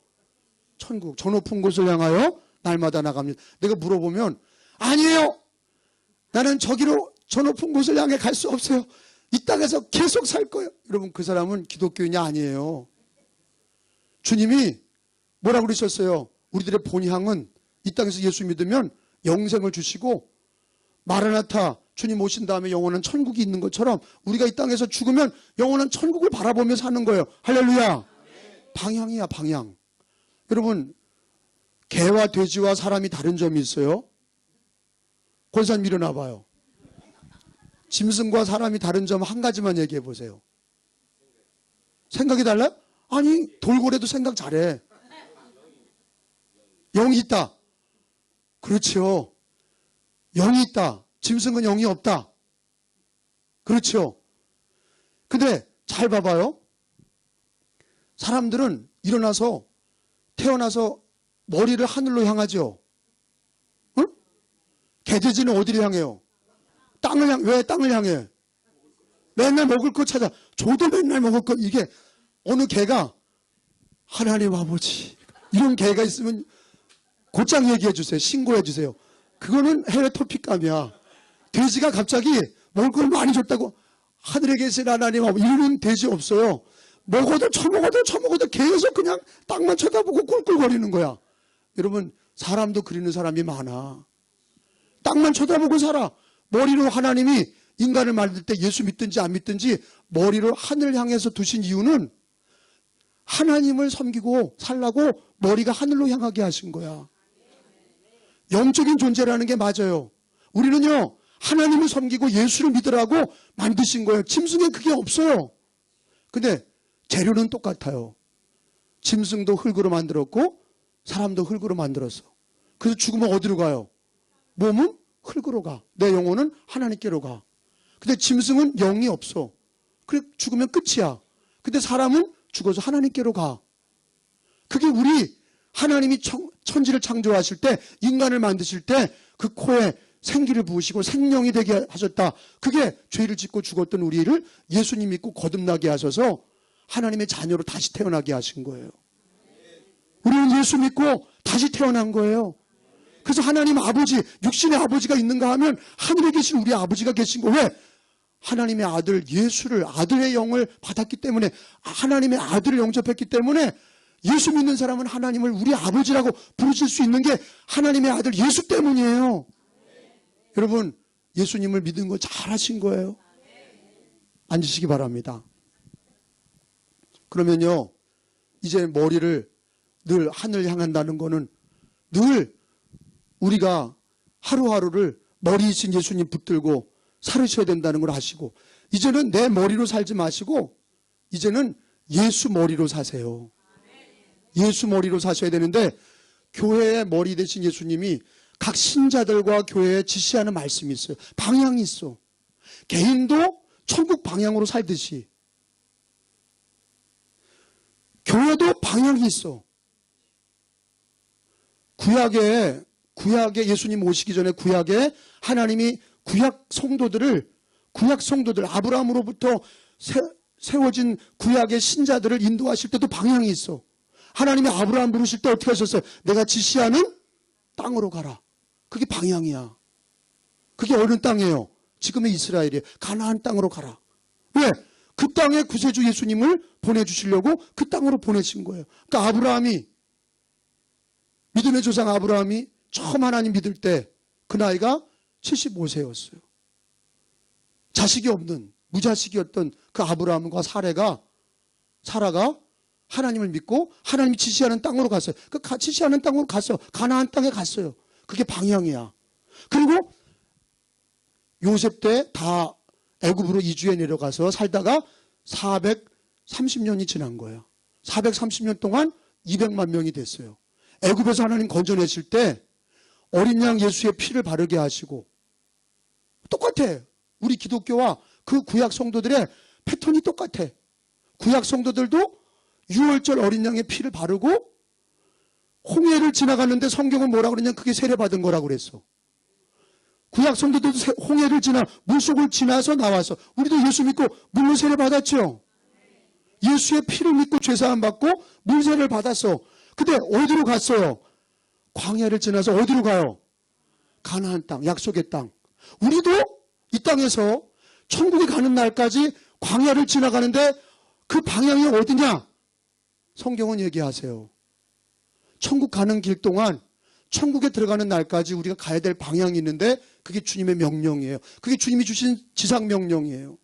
천국. 저 높은 곳을 향하여 날마다 나갑니다. 내가 물어보면 아니에요. 나는 저기로 저 높은 곳을 향해 갈 수 없어요. 이 땅에서 계속 살 거예요. 여러분 그 사람은 기독교인이 아니에요. 주님이 뭐라고 그러셨어요? 우리들의 본향은 이 땅에서 예수 믿으면 영생을 주시고 마라나타 주님 오신 다음에 영원한 천국이 있는 것처럼 우리가 이 땅에서 죽으면 영원한 천국을 바라보며 사는 거예요. 할렐루야. 방향이야 방향. 여러분 개와 돼지와 사람이 다른 점이 있어요. 권사님 일어나 봐요. 짐승과 사람이 다른 점 한 가지만 얘기해 보세요. 생각이 달라요? 아니 돌고래도 생각 잘해. 영이 있다. 그렇죠. 영이 있다. 짐승은 영이 없다. 그렇죠. 근데 잘 봐봐요. 사람들은 일어나서 태어나서 머리를 하늘로 향하죠. 응? 개돼지는 어디를 향해요? 땅을 왜 땅을 향해? 맨날 먹을 거 찾아. 저도 맨날 먹을 거. 이게 어느 개가 하나님 아버지 이런 개가 있으면 곧장 얘기해 주세요. 신고해 주세요. 그거는 해외 토픽감이야. 돼지가 갑자기 먹을 걸 많이 줬다고 하늘에 계신 하나님 이러는 돼지 없어요. 먹어도 처먹어도 계속 그냥 땅만 쳐다보고 꿀꿀거리는 거야. 여러분 사람도 그리는 사람이 많아. 땅만 쳐다보고 살아. 머리로 하나님이 인간을 만들 때 예수 믿든지 안 믿든지 머리로 하늘 향해서 두신 이유는 하나님을 섬기고 살라고 머리가 하늘로 향하게 하신 거야. 영적인 존재라는 게 맞아요. 우리는요 하나님을 섬기고 예수를 믿으라고 만드신 거예요. 짐승엔 그게 없어요. 근데 재료는 똑같아요. 짐승도 흙으로 만들었고 사람도 흙으로 만들었어. 그래서 죽으면 어디로 가요? 몸은 흙으로 가. 내 영혼은 하나님께로 가. 근데 짐승은 영이 없어. 그래 죽으면 끝이야. 근데 사람은 죽어서 하나님께로 가. 그게 우리 하나님이 천지를 창조하실 때 인간을 만드실 때 그 코에 생기를 부으시고 생명이 되게 하셨다. 그게 죄를 짓고 죽었던 우리를 예수님 믿고 거듭나게 하셔서 하나님의 자녀로 다시 태어나게 하신 거예요. 우리는 예수 믿고 다시 태어난 거예요. 그래서 하나님 아버지, 육신의 아버지가 있는가 하면 하늘에 계신 우리 아버지가 계신 거. 왜? 하나님의 아들 예수를, 아들의 영을 받았기 때문에, 하나님의 아들을 영접했기 때문에 예수 믿는 사람은 하나님을 우리 아버지라고 부르실 수 있는 게 하나님의 아들 예수 때문이에요. 여러분 예수님을 믿은 거 잘하신 거예요. 앉으시기 바랍니다. 그러면요 이제 머리를 늘 하늘 향한다는 거는 늘 우리가 하루하루를 머리이신 예수님 붙들고 살으셔야 된다는 걸 아시고, 이제는 내 머리로 살지 마시고 이제는 예수 머리로 사세요. 예수 머리로 사셔야 되는데, 교회의 머리 되신 예수님이 각 신자들과 교회에 지시하는 말씀이 있어요. 방향이 있어. 개인도 천국 방향으로 살듯이 교회도 방향이 있어. 구약에 예수님 오시기 전에 구약에 하나님이 구약 성도들 아브라함으로부터 세워진 구약의 신자들을 인도하실 때도 방향이 있어. 하나님이 아브라함 부르실 때 어떻게 하셨어요? 내가 지시하는 땅으로 가라. 그게 방향이야. 그게 어느 땅이에요? 지금의 이스라엘이에요. 가나안 땅으로 가라. 왜? 그 땅에 구세주 예수님을 보내주시려고 그 땅으로 보내신 거예요. 그러니까 아브라함이, 믿음의 조상 아브라함이 처음 하나님 믿을 때 그 나이가 75세였어요. 자식이 없는 무자식이었던 그 아브라함과 사라가 하나님을 믿고 하나님이 지시하는 땅으로 갔어요. 그 지시하는 땅으로 갔어요. 가나안 땅에 갔어요. 그게 방향이야. 그리고 요셉 때 다 애굽으로 이주해 내려가서 살다가 430년이 지난 거예요. 430년 동안 200만 명이 됐어요. 애굽에서 하나님 건져내실 때 어린 양 예수의 피를 바르게 하시고, 똑같아. 우리 기독교와 그 구약 성도들의 패턴이 똑같아. 구약 성도들도 6월절 어린 양의 피를 바르고 홍해를 지나가는데 성경은 뭐라고 그러냐, 그게 세례받은 거라고 그랬어. 구약 성도들도 홍해를 지나 물속을 지나서 나와서, 우리도 예수 믿고 물로 세례 받았죠. 예수의 피를 믿고 죄사함 받고 물세례를 받았어. 근데 어디로 갔어요? 광야를 지나서 어디로 가요? 가나안 땅, 약속의 땅. 우리도 이 땅에서 천국에 가는 날까지 광야를 지나가는데 그 방향이 어디냐? 성경은 얘기하세요. 천국 가는 길 동안 천국에 들어가는 날까지 우리가 가야 될 방향이 있는데 그게 주님의 명령이에요. 그게 주님이 주신 지상 명령이에요.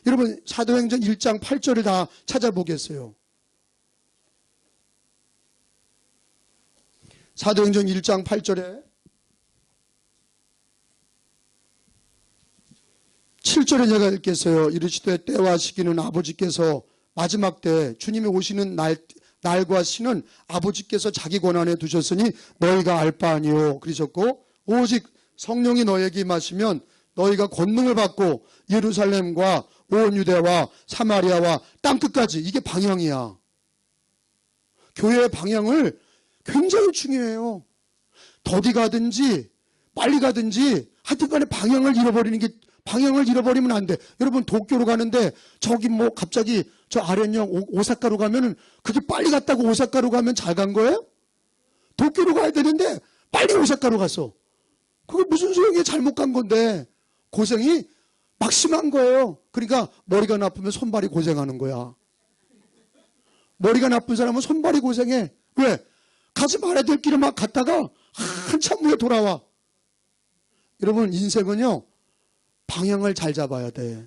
여러분, 사도행전 1장 8절을 다 찾아보겠어요. 사도행전 1장 8절에 7절에 제가 읽겠어요. 이르시되 때와 시기는 아버지께서 마지막 때 주님이 오시는 날과 시는 아버지께서 자기 권한에 두셨으니 너희가 알 바 아니요 그러셨고, 오직 성령이 너희에게 임하시면 너희가 권능을 받고 예루살렘과 온 유대와 사마리아와 땅끝까지, 이게 방향이야. 교회의 방향을 굉장히 중요해요. 더디 가든지 빨리 가든지 하여튼 간에 방향을 잃어버리면 안 돼. 여러분, 도쿄로 가는데 저기 뭐 갑자기 저 아련령 오사카로 가면은 그게 빨리 갔다고 오사카로 가면 잘 간 거예요? 도쿄로 가야 되는데 빨리 오사카로 갔어. 그게 무슨 소용이야? 잘못 간 건데. 고생이 막 심한 거예요. 그러니까 머리가 나쁘면 손발이 고생하는 거야. 머리가 나쁜 사람은 손발이 고생해. 왜? 가지 말아야 될 길을 막 갔다가 한참 후에 돌아와. 여러분, 인생은요, 방향을 잘 잡아야 돼.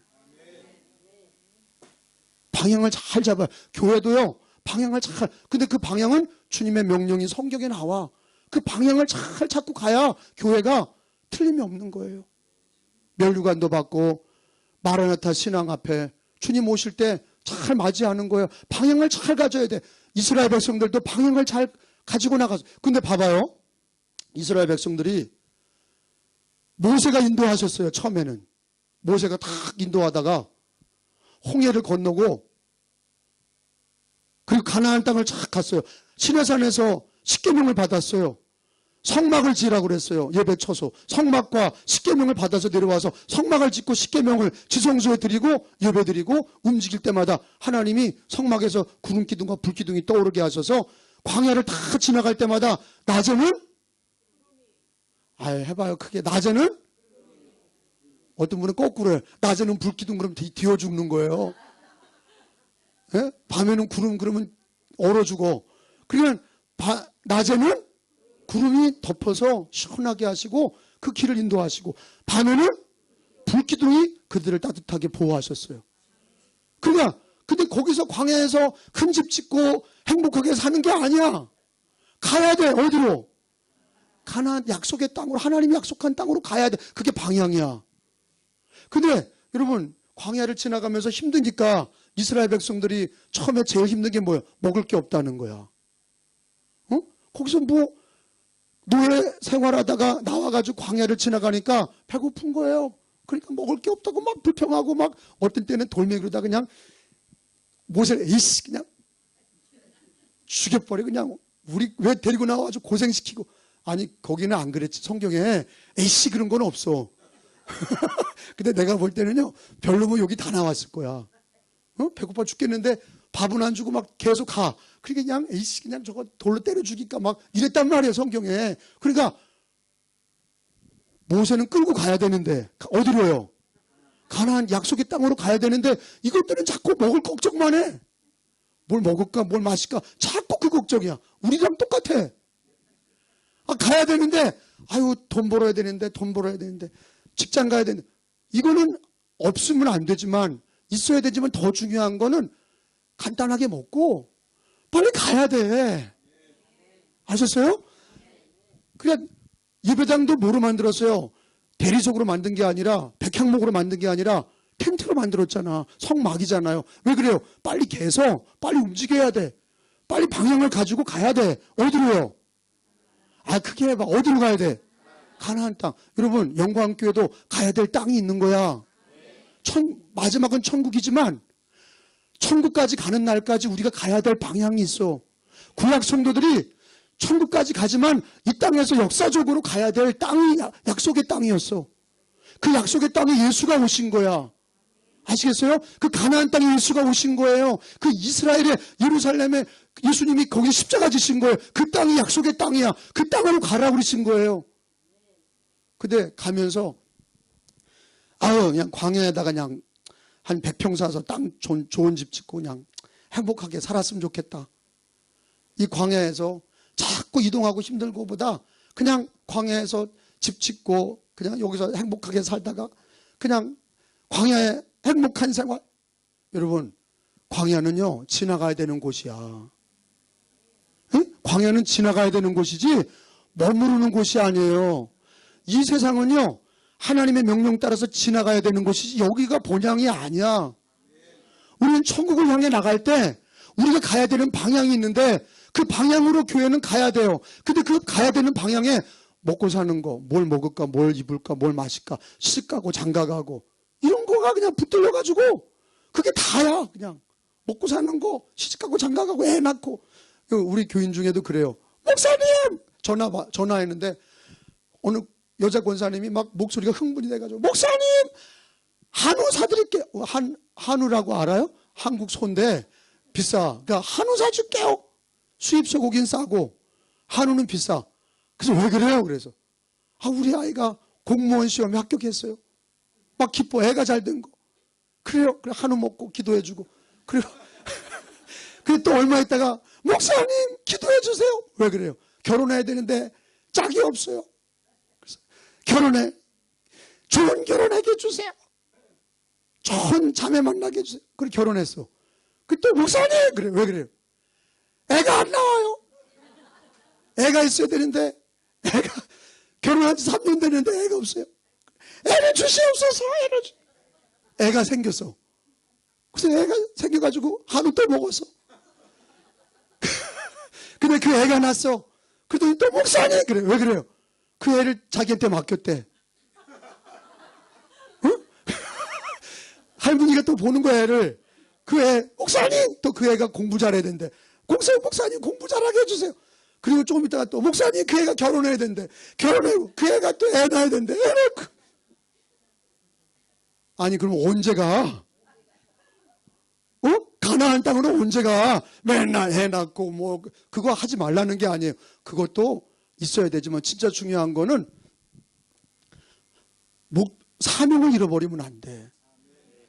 방향을 잘 잡아야. 교회도요, 방향을 잘. 근데 그 방향은 주님의 명령이 성경에 나와. 그 방향을 잘 찾고 가야 교회가 틀림이 없는 거예요. 면류관도 받고 마라나타 신앙 앞에 주님 오실 때 잘 맞이하는 거예요. 방향을 잘 가져야 돼. 이스라엘 백성들도 방향을 잘 가지고 나가서. 근데 봐봐요. 이스라엘 백성들이 모세가 인도하셨어요. 처음에는 모세가 딱 인도하다가 홍해를 건너고 그리고 가나안 땅을 쫙 갔어요. 시내산에서 십계명을 받았어요. 성막을 지으라고 그랬어요. 예배 처소. 성막과 십계명을 받아서 내려와서 성막을 짓고 십계명을 지성소에 드리고 예배 드리고, 움직일 때마다 하나님이 성막에서 구름기둥과 불기둥이 떠오르게 하셔서 광야를 다 지나갈 때마다 낮에는 해봐요. 크게. 낮에는 어떤 분은 거꾸로 해요. 낮에는 불기둥 그러면 뒤어 죽는 거예요. 예? 밤에는 구름 그러면 얼어 죽어. 그러니까 낮에는 구름이 덮어서 시원하게 하시고 그 길을 인도하시고, 밤에는 불기둥이 그들을 따뜻하게 보호하셨어요. 그러니까 근데 거기서 광야에서 큰 집 짓고 행복하게 사는 게 아니야. 가야 돼. 어디로? 가나안 약속의 땅으로, 하나님이 약속한 땅으로 가야 돼. 그게 방향이야. 근데 여러분, 광야를 지나가면서 힘드니까 이스라엘 백성들이 처음에 제일 힘든 게 뭐예요? 먹을 게 없다는 거야. 거기서 뭐 노예 생활하다가 나와가지고 광야를 지나가니까 배고픈 거예요. 그러니까 먹을 게 없다고 막 불평하고, 막 어떤 때는 돌멩이로다 그냥 모세를 에이씨 그냥 죽여버려. 그냥 우리 왜 데리고 나와가지고 고생시키고. 아니, 거기는 안 그랬지. 성경에 에이씨 그런 건 없어. 근데 내가 볼 때는요, 별로면 여기 다 나왔을 거야. 배고파 죽겠는데 밥은 안 주고 막 계속 가. 그러니까 그냥 에이씨 그냥 저거 돌로 때려 죽일까 막 이랬단 말이에요, 성경에. 그러니까 모세는 끌고 가야 되는데 어디로요? 가나안 약속의 땅으로 가야 되는데 이것들은 자꾸 먹을 걱정만 해. 뭘 먹을까, 뭘 마실까, 자꾸 그 걱정이야. 우리랑 똑같아. 가야 되는데 돈 벌어야 되는데, 직장 가야 되는데. 이거는 없으면 안 되지만, 있어야 되지만, 더 중요한 거는 간단하게 먹고 빨리 가야 돼. 아셨어요? 그냥 예배당도 뭐로 만들었어요? 대리석으로 만든 게 아니라, 백향목으로 만든 게 아니라 텐트로 만들었잖아. 성막이잖아요. 왜 그래요? 빨리 개서 빨리 움직여야 돼. 빨리 방향을 가지고 가야 돼. 어디로요? 크게 해봐. 어디로 가야 돼? 가나안 땅. 여러분, 영광교회도 가야 될 땅이 있는 거야. 마지막은 천국이지만 천국까지 가는 날까지 우리가 가야 될 방향이 있어. 구약 성도들이 천국까지 가지만 이 땅에서 역사적으로 가야 될 땅이 약속의 땅이었어. 그 약속의 땅에 예수가 오신 거야. 아시겠어요? 그 가나안 땅에 예수가 오신 거예요. 그 이스라엘의 예루살렘에 예수님이 거기 십자가 지신 거예요. 그 땅이 약속의 땅이야. 그 땅으로 가라고 그러신 거예요. 근데 가면서 그냥 광야에다가 그냥 한 100평 사서 땅 좋은 집 짓고 그냥 행복하게 살았으면 좋겠다. 이 광야에서 자꾸 이동하고 힘들고 보다 그냥 광야에서 집 짓고 그냥 여기서 행복하게 살다가 그냥 광야에 행복한 생활. 여러분, 광야는요 지나가야 되는 곳이야. 응? 광야는 지나가야 되는 곳이지 머무르는 곳이 아니에요. 이 세상은요 하나님의 명령 따라서 지나가야 되는 곳이지 여기가 본향이 아니야. 우리는 천국을 향해 나갈 때 우리가 가야 되는 방향이 있는데 그 방향으로 교회는 가야 돼요. 근데 그 가야 되는 방향에 먹고 사는 거, 뭘 먹을까, 뭘 입을까, 뭘 마실까, 시집 가고 장가 가고 이런 거가 그냥 붙들려가지고 그게 다야. 그냥 먹고 사는 거, 시집 가고 장가 가고 애 낳고. 우리 교인 중에도 그래요. 목사님! 전화했는데 어느 여자 권사님이 막 목소리가 흥분이 돼가지고 목사님! 한우 사드릴게요. 한우라고 알아요? 한국 소인데 비싸. 그러니까 한우 사줄게요. 수입 소고기는 싸고 한우는 비싸. 그래서 왜 그래요? 그래서 우리 아이가 공무원 시험에 합격했어요. 막 기뻐. 애가 잘 된 거. 그래요. 그래 한우 먹고 기도해주고. 그리고 또 얼마 있다가 목사님 기도해 주세요. 왜 그래요? 결혼해야 되는데 짝이 없어요. 그래서 결혼해. 좋은 결혼하게 해주세요. 좋은 자매 만나게 해주세요. 그래 결혼했어. 또 목사님 그래. 왜 그래요? 애가 안 나와요. 애가 있어야 되는데 애가 결혼한 지 3년 됐는데 애가 없어요. 애를 주시옵소서. 애가 생겼어. 그래서 애가 생겨가지고 한우 또 먹었어. 근데 그 애가 났어. 그랬더니 또 목사님 그래. 왜 그래요? 그 애를 자기한테 맡겼대. 응? 할머니가 또 보는 거야 애를. 그 애 목사님 또 그 애가 공부 잘해야 된대. 목사님 공부 잘하게 해주세요. 그리고 조금 있다가 또 목사님 그 애가 결혼해야 된대. 결혼하고 그 애가 또 애 낳아야 된대. 애 낳고. 아니 그럼 언제 가? 가나안 땅으로 언제 가? 맨날 애 낳고 뭐 그거 하지 말라는 게 아니에요. 그것도 있어야 되지만 진짜 중요한 거는 사명을 잃어버리면 안 돼.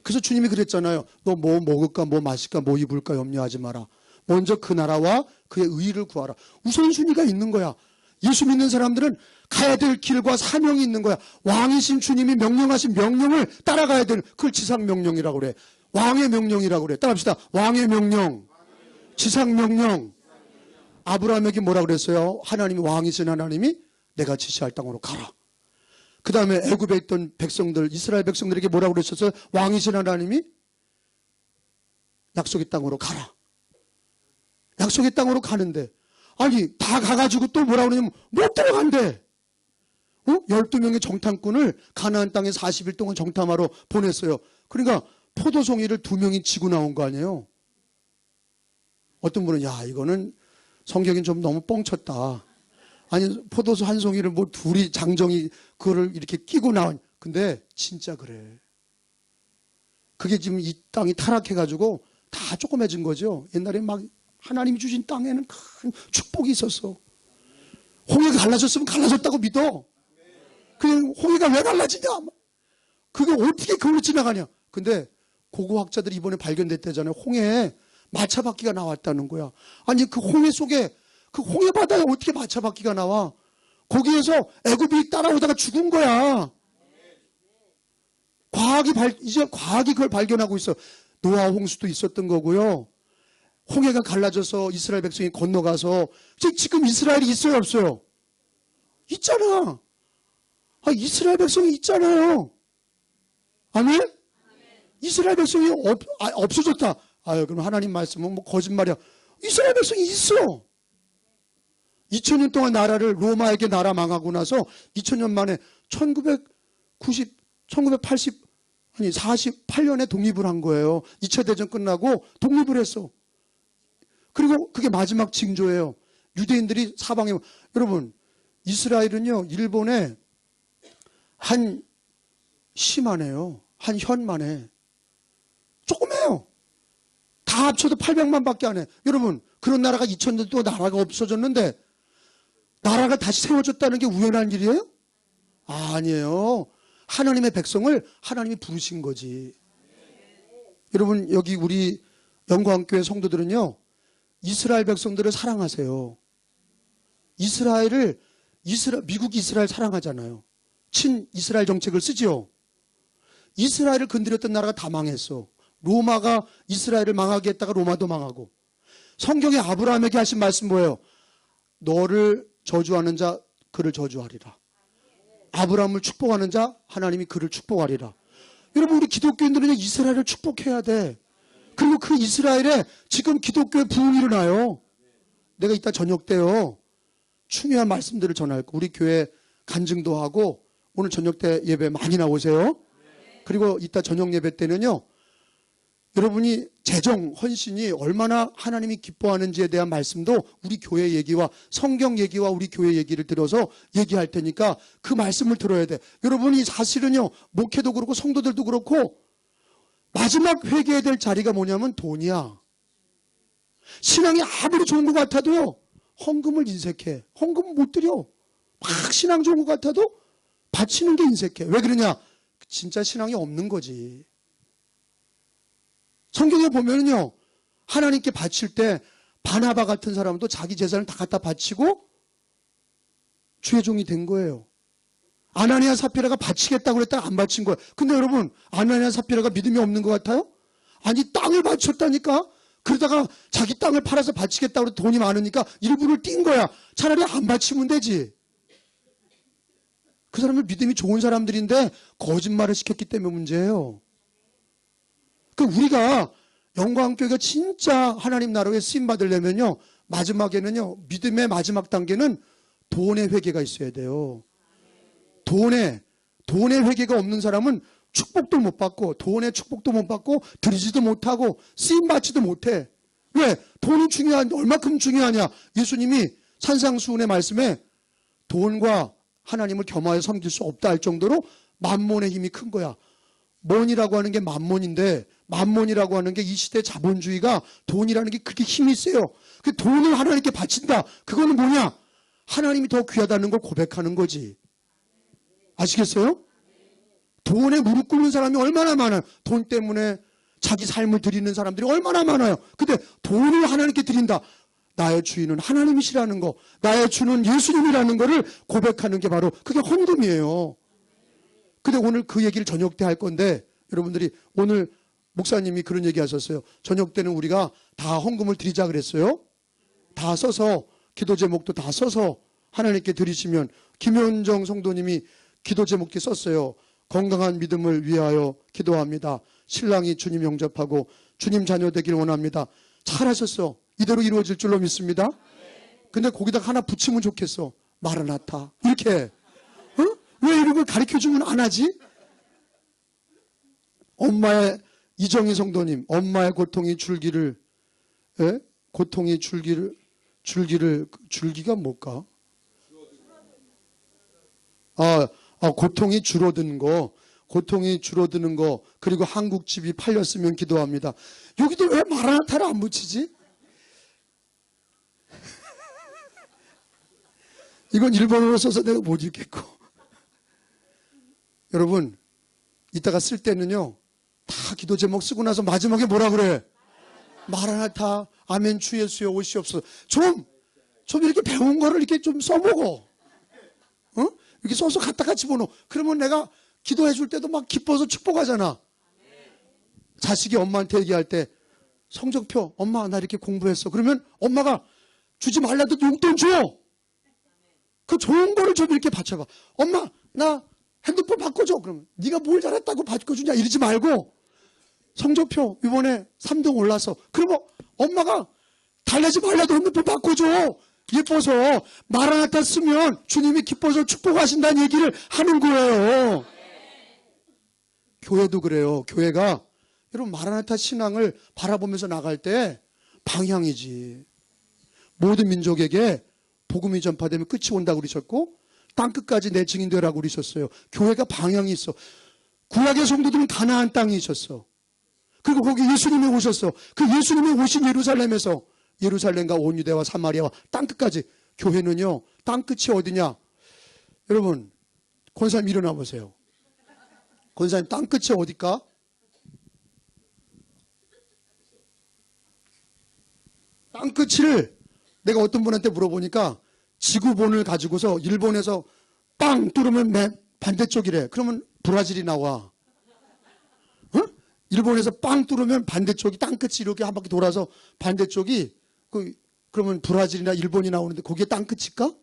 그래서 주님이 그랬잖아요. 너 뭐 먹을까 뭐 마실까 뭐 입을까 염려하지 마라. 먼저 그 나라와 그의 의의를 구하라. 우선순위가 있는 거야. 예수 믿는 사람들은 가야 될 길과 사명이 있는 거야. 왕이신 주님이 명령하신 명령을 따라가야 되는, 그걸 지상명령이라고 그래. 왕의 명령이라고 그래. 따라합시다. 왕의 명령, 지상명령. 아브라함에게 뭐라 그랬어요? 하나님이 왕이신 하나님이 내가 지시할 땅으로 가라. 그 다음에 애굽에 있던 백성들, 이스라엘 백성들에게 뭐라 그랬었어요? 왕이신 하나님이 약속의 땅으로 가라. 약속의 땅으로 가는데 아니 다 가가지고 또 뭐라 그러냐면 못 들어간대. 12명의 정탐꾼을 가나안 땅에 40일 동안 정탐하러 보냈어요. 그러니까 포도송이를 2명이 지고 나온 거 아니에요. 어떤 분은 야 이거는 성경이 좀 너무 뻥쳤다. 아니 포도수 한 송이를 뭐 둘이 장정이 그거를 이렇게 끼고 나온. 근데 진짜 그래. 그게 지금 이 땅이 타락해가지고 다 조그매진 거죠. 옛날에 막 하나님이 주신 땅에는 큰 축복이 있었어. 홍해가 갈라졌으면 갈라졌다고 믿어. 그냥 홍해가 왜 갈라지냐? 그게 어떻게 그걸로 지나가냐? 근데 고고학자들이 이번에 발견됐다잖아요. 홍해에 마차바퀴가 나왔다는 거야. 아니 그 홍해 속에 그 홍해 바다에 어떻게 마차바퀴가 나와? 거기에서 애굽이 따라오다가 죽은 거야. 이제 과학이 그걸 발견하고 있어. 노아 홍수도 있었던 거고요. 홍해가 갈라져서 이스라엘 백성이 건너가서 지금 이스라엘이 있어요 없어요? 있잖아. 이스라엘 백성이 있잖아요. 아멘? 이스라엘 백성이 없어졌다. 그럼 하나님 말씀은 뭐 거짓말이야. 이스라엘 백성이 있어. 2000년 동안 나라를 로마에게 나라 망하고 나서 2000년 만에 48년에 독립을 한 거예요. 2차 대전 끝나고 독립을 했어. 그리고 그게 마지막 징조예요. 유대인들이 사방에. 여러분, 이스라엘은요, 일본의 한 시만해요. 한 현만해. 조그매요. 다 합쳐도 800만 밖에 안 해. 여러분, 그런 나라가 2000년 동안 나라가 없어졌는데 나라가 다시 세워졌다는 게 우연한 일이에요? 아니에요. 하나님의 백성을 하나님이 부르신 거지. 여러분, 여기 우리 영광교회 성도들은요, 이스라엘 백성들을 사랑하세요. 미국 이스라엘 사랑하잖아요. 친 이스라엘 정책을 쓰지요. 이스라엘을 건드렸던 나라가 다 망했어. 로마가 이스라엘을 망하게 했다가 로마도 망하고. 성경에 아브라함에게 하신 말씀 뭐예요? 너를 저주하는 자 그를 저주하리라. 아브라함을 축복하는 자 하나님이 그를 축복하리라. 여러분, 우리 기독교인들은 이스라엘을 축복해야 돼. 그리고 그 이스라엘에 지금 기독교의 부흥이 일어나요. 내가 이따 저녁 때요, 중요한 말씀들을 전할 거. 우리 교회 간증도 하고 오늘 저녁 때 예배 많이 나오세요. 그리고 이따 저녁 예배 때는요, 여러분이 재정 헌신이 얼마나 하나님이 기뻐하는지에 대한 말씀도 우리 교회 얘기와 성경 얘기와 우리 교회 얘기를 들어서 얘기할 테니까 그 말씀을 들어야 돼. 여러분이 사실은요, 목회도 그렇고 성도들도 그렇고 마지막 회개해야 될 자리가 뭐냐면 돈이야. 신앙이 아무리 좋은 것 같아도 헌금을 인색해. 헌금 못 드려. 막 신앙 좋은 것 같아도 바치는 게 인색해. 왜 그러냐? 진짜 신앙이 없는 거지. 성경에 보면요, 하나님께 바칠 때 바나바 같은 사람도 자기 재산을 다 갖다 바치고 주의 종이 된 거예요. 아나니아 사피라가 바치겠다고 그랬다가 안 바친 거예요. 근데 여러분, 아나니아 사피라가 믿음이 없는 것 같아요? 아니, 땅을 바쳤다니까? 그러다가 자기 땅을 팔아서 바치겠다고 해서 돈이 많으니까 일부를 띈 거야. 차라리 안 바치면 되지. 그 사람은 믿음이 좋은 사람들인데 거짓말을 시켰기 때문에 문제예요. 우리가 영광교회가 진짜 하나님 나라에 쓰임 받으려면요, 마지막에는요, 믿음의 마지막 단계는 돈의 회개가 있어야 돼요. 돈의 회개가 없는 사람은 축복도 못 받고, 돈의 축복도 못 받고, 드리지도 못하고, 쓰임 받지도 못해. 왜? 돈이 얼마큼 중요하냐? 예수님이 산상수훈의 말씀에 돈과 하나님을 겸하여 섬길 수 없다 할 정도로 만몬의 힘이 큰 거야. mon이라고 하는 게 만몬인데, 만몬이라고 하는 게 이 시대 자본주의가 돈이라는 게 그렇게 힘이 세요. 그 돈을 하나님께 바친다. 그거는 뭐냐? 하나님이 더 귀하다는 걸 고백하는 거지. 아시겠어요? 돈에 무릎 꿇는 사람이 얼마나 많아요. 돈 때문에 자기 삶을 드리는 사람들이 얼마나 많아요. 근데 돈을 하나님께 드린다. 나의 주인은 하나님이시라는 거, 나의 주는 예수님이라는 거를 고백하는 게 바로 그게 헌금이에요. 근데 오늘 그 얘기를 저녁 때 할 건데, 여러분들이 오늘 목사님이 그런 얘기 하셨어요. 저녁 때는 우리가 다 헌금을 드리자 그랬어요. 다 써서, 기도 제목도 다 써서 하나님께 드리시면, 김현정 성도님이 기도 제목도 썼어요. 건강한 믿음을 위하여 기도합니다. 신랑이 주님 영접하고 주님 자녀 되길 원합니다. 잘하셨어. 이대로 이루어질 줄로 믿습니다. 근데 거기다가 하나 붙이면 좋겠어. 마라나타. 이렇게. 왜 이런 걸 가르쳐주면 안 하지? 엄마의 이정희 성도님, 엄마의 고통이 줄기를, 줄기가 뭘까? 고통이 줄어드는 거, 그리고 한국 집이 팔렸으면 기도합니다. 여기도 왜 마라나타를 안 붙이지? 이건 일본어로 써서 내가 못 읽겠고. 여러분, 이따가 쓸 때는요, 다 기도 제목 쓰고 나서 마지막에 뭐라 그래? 마라나타, 아멘 주 예수여 오시옵소서. 좀 이렇게 배운 거를 이렇게 좀 써보고, 이렇게 써서 갖다가 집어넣어. 그러면 내가 기도해 줄 때도 막 기뻐서 축복하잖아. 자식이 엄마한테 얘기할 때, 성적표, 엄마 나 이렇게 공부했어. 그러면 엄마가 주지 말라도 용돈 줘. 그 좋은 거를 좀 이렇게 바쳐봐. 엄마 나 핸드폰 바꿔줘. 그러면 네가 뭘 잘했다고 바꿔주냐 이러지 말고, 성적표 이번에 3등 올라서, 그러면 엄마가 달래지 말라도 핸드폰 바꿔줘. 예뻐서 마라나타 쓰면 주님이 기뻐서 축복하신다는 얘기를 하는 거예요. 교회도 그래요. 교회가 여러분 마라나타 신앙을 바라보면서 나갈 때 방향이지. 모든 민족에게 복음이 전파되면 끝이 온다고 그러셨고 땅끝까지 내 증인 되라고 그러셨어요. 교회가 방향이 있어. 구약의 성도들은 가나안 땅에 있었어. 그리고 거기 예수님이 오셨어. 그 예수님이 오신 예루살렘에서 예루살렘과 온 유대와 사마리아와 땅끝까지. 교회는요, 땅끝이 어디냐? 여러분, 권사님 일어나 보세요. 권사님, 땅끝이 어딜까? 땅끝을 내가 어떤 분한테 물어보니까 지구본을 가지고서 일본에서 빵 뚫으면 반대쪽이래. 그러면 브라질이 나와. 어? 일본에서 빵 뚫으면 반대쪽이 땅끝이 이렇게 한 바퀴 돌아서 반대쪽이 그러면 브라질이나 일본이 나오는데 거기에 땅끝일까?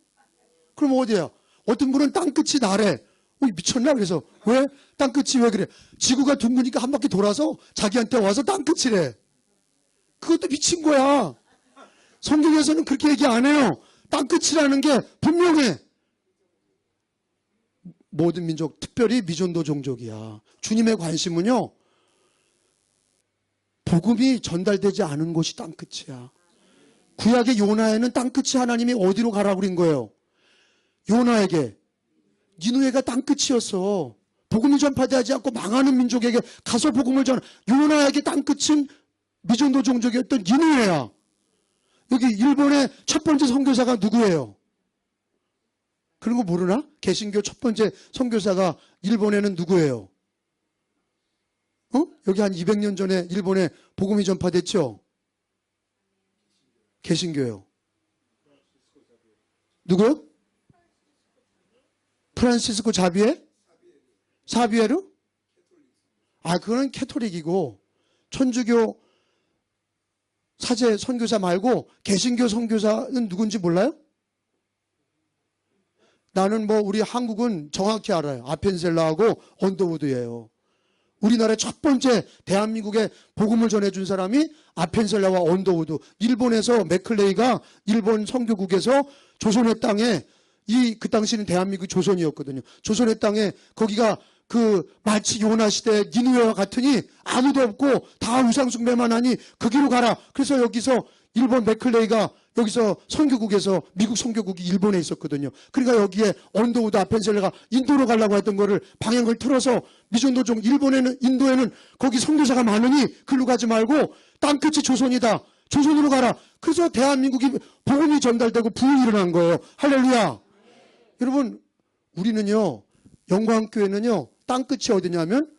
그럼 어디야? 어떤 분은 땅끝이 나래. 미쳤나? 그래서 왜? 땅끝이 왜 그래? 지구가 둥그니까 한 바퀴 돌아서 자기한테 와서 땅끝이래. 그것도 미친 거야. 성경에서는 그렇게 얘기 안 해요. 땅끝이라는 게 분명해. 모든 민족, 특별히 미전도 종족이야. 주님의 관심은요, 복음이 전달되지 않은 곳이 땅끝이야. 구약의 요나에는 땅끝이 하나님이 어디로 가라고 그린 거예요? 요나에게. 니누에가 땅끝이었어. 복음이 전파되지 않고 망하는 민족에게 가서 복음을 전하. 요나에게 땅끝은 미전도 종족이었던 니누에야. 여기 일본의 첫 번째 선교사가 누구예요? 그런 거 모르나? 개신교 첫 번째 선교사가 일본에는 누구예요? 여기 한 200년 전에 일본에 복음이 전파됐죠? 개신교요. 누구요? 프란시스코 자비에? 사비에르? 그거는 캐톨릭이고 천주교 사제 선교사 말고 개신교 선교사는 누군지 몰라요? 나는 우리 한국은 정확히 알아요. 아펜셀라하고 언더우드예요. 우리나라의 첫 번째 대한민국에 복음을 전해준 사람이 아펜셀라와 언더우드. 일본에서 맥클레이가 일본 선교국에서 조선의 땅에 그 당시는 대한민국 조선이었거든요. 조선의 땅에 거기가 마치 요나 시대 니누에와 같으니 아무도 없고 다 우상숭배만 하니 거기로 가라. 그래서 여기서 일본 맥클레이가 여기서 선교국에서 미국 선교국이 일본에 있었거든요. 그러니까 여기에 언더우드 아펜셀라가 인도로 가려고 했던 거를 방향을 틀어서 미전도종 인도에는 거기 선교사가 많으니 글로 가지 말고 땅끝이 조선이다. 조선으로 가라. 그래서 대한민국이 복음이 전달되고 부흥이 일어난 거예요. 할렐루야. 여러분, 우리는요, 영광교회는요, 땅끝이 어디냐면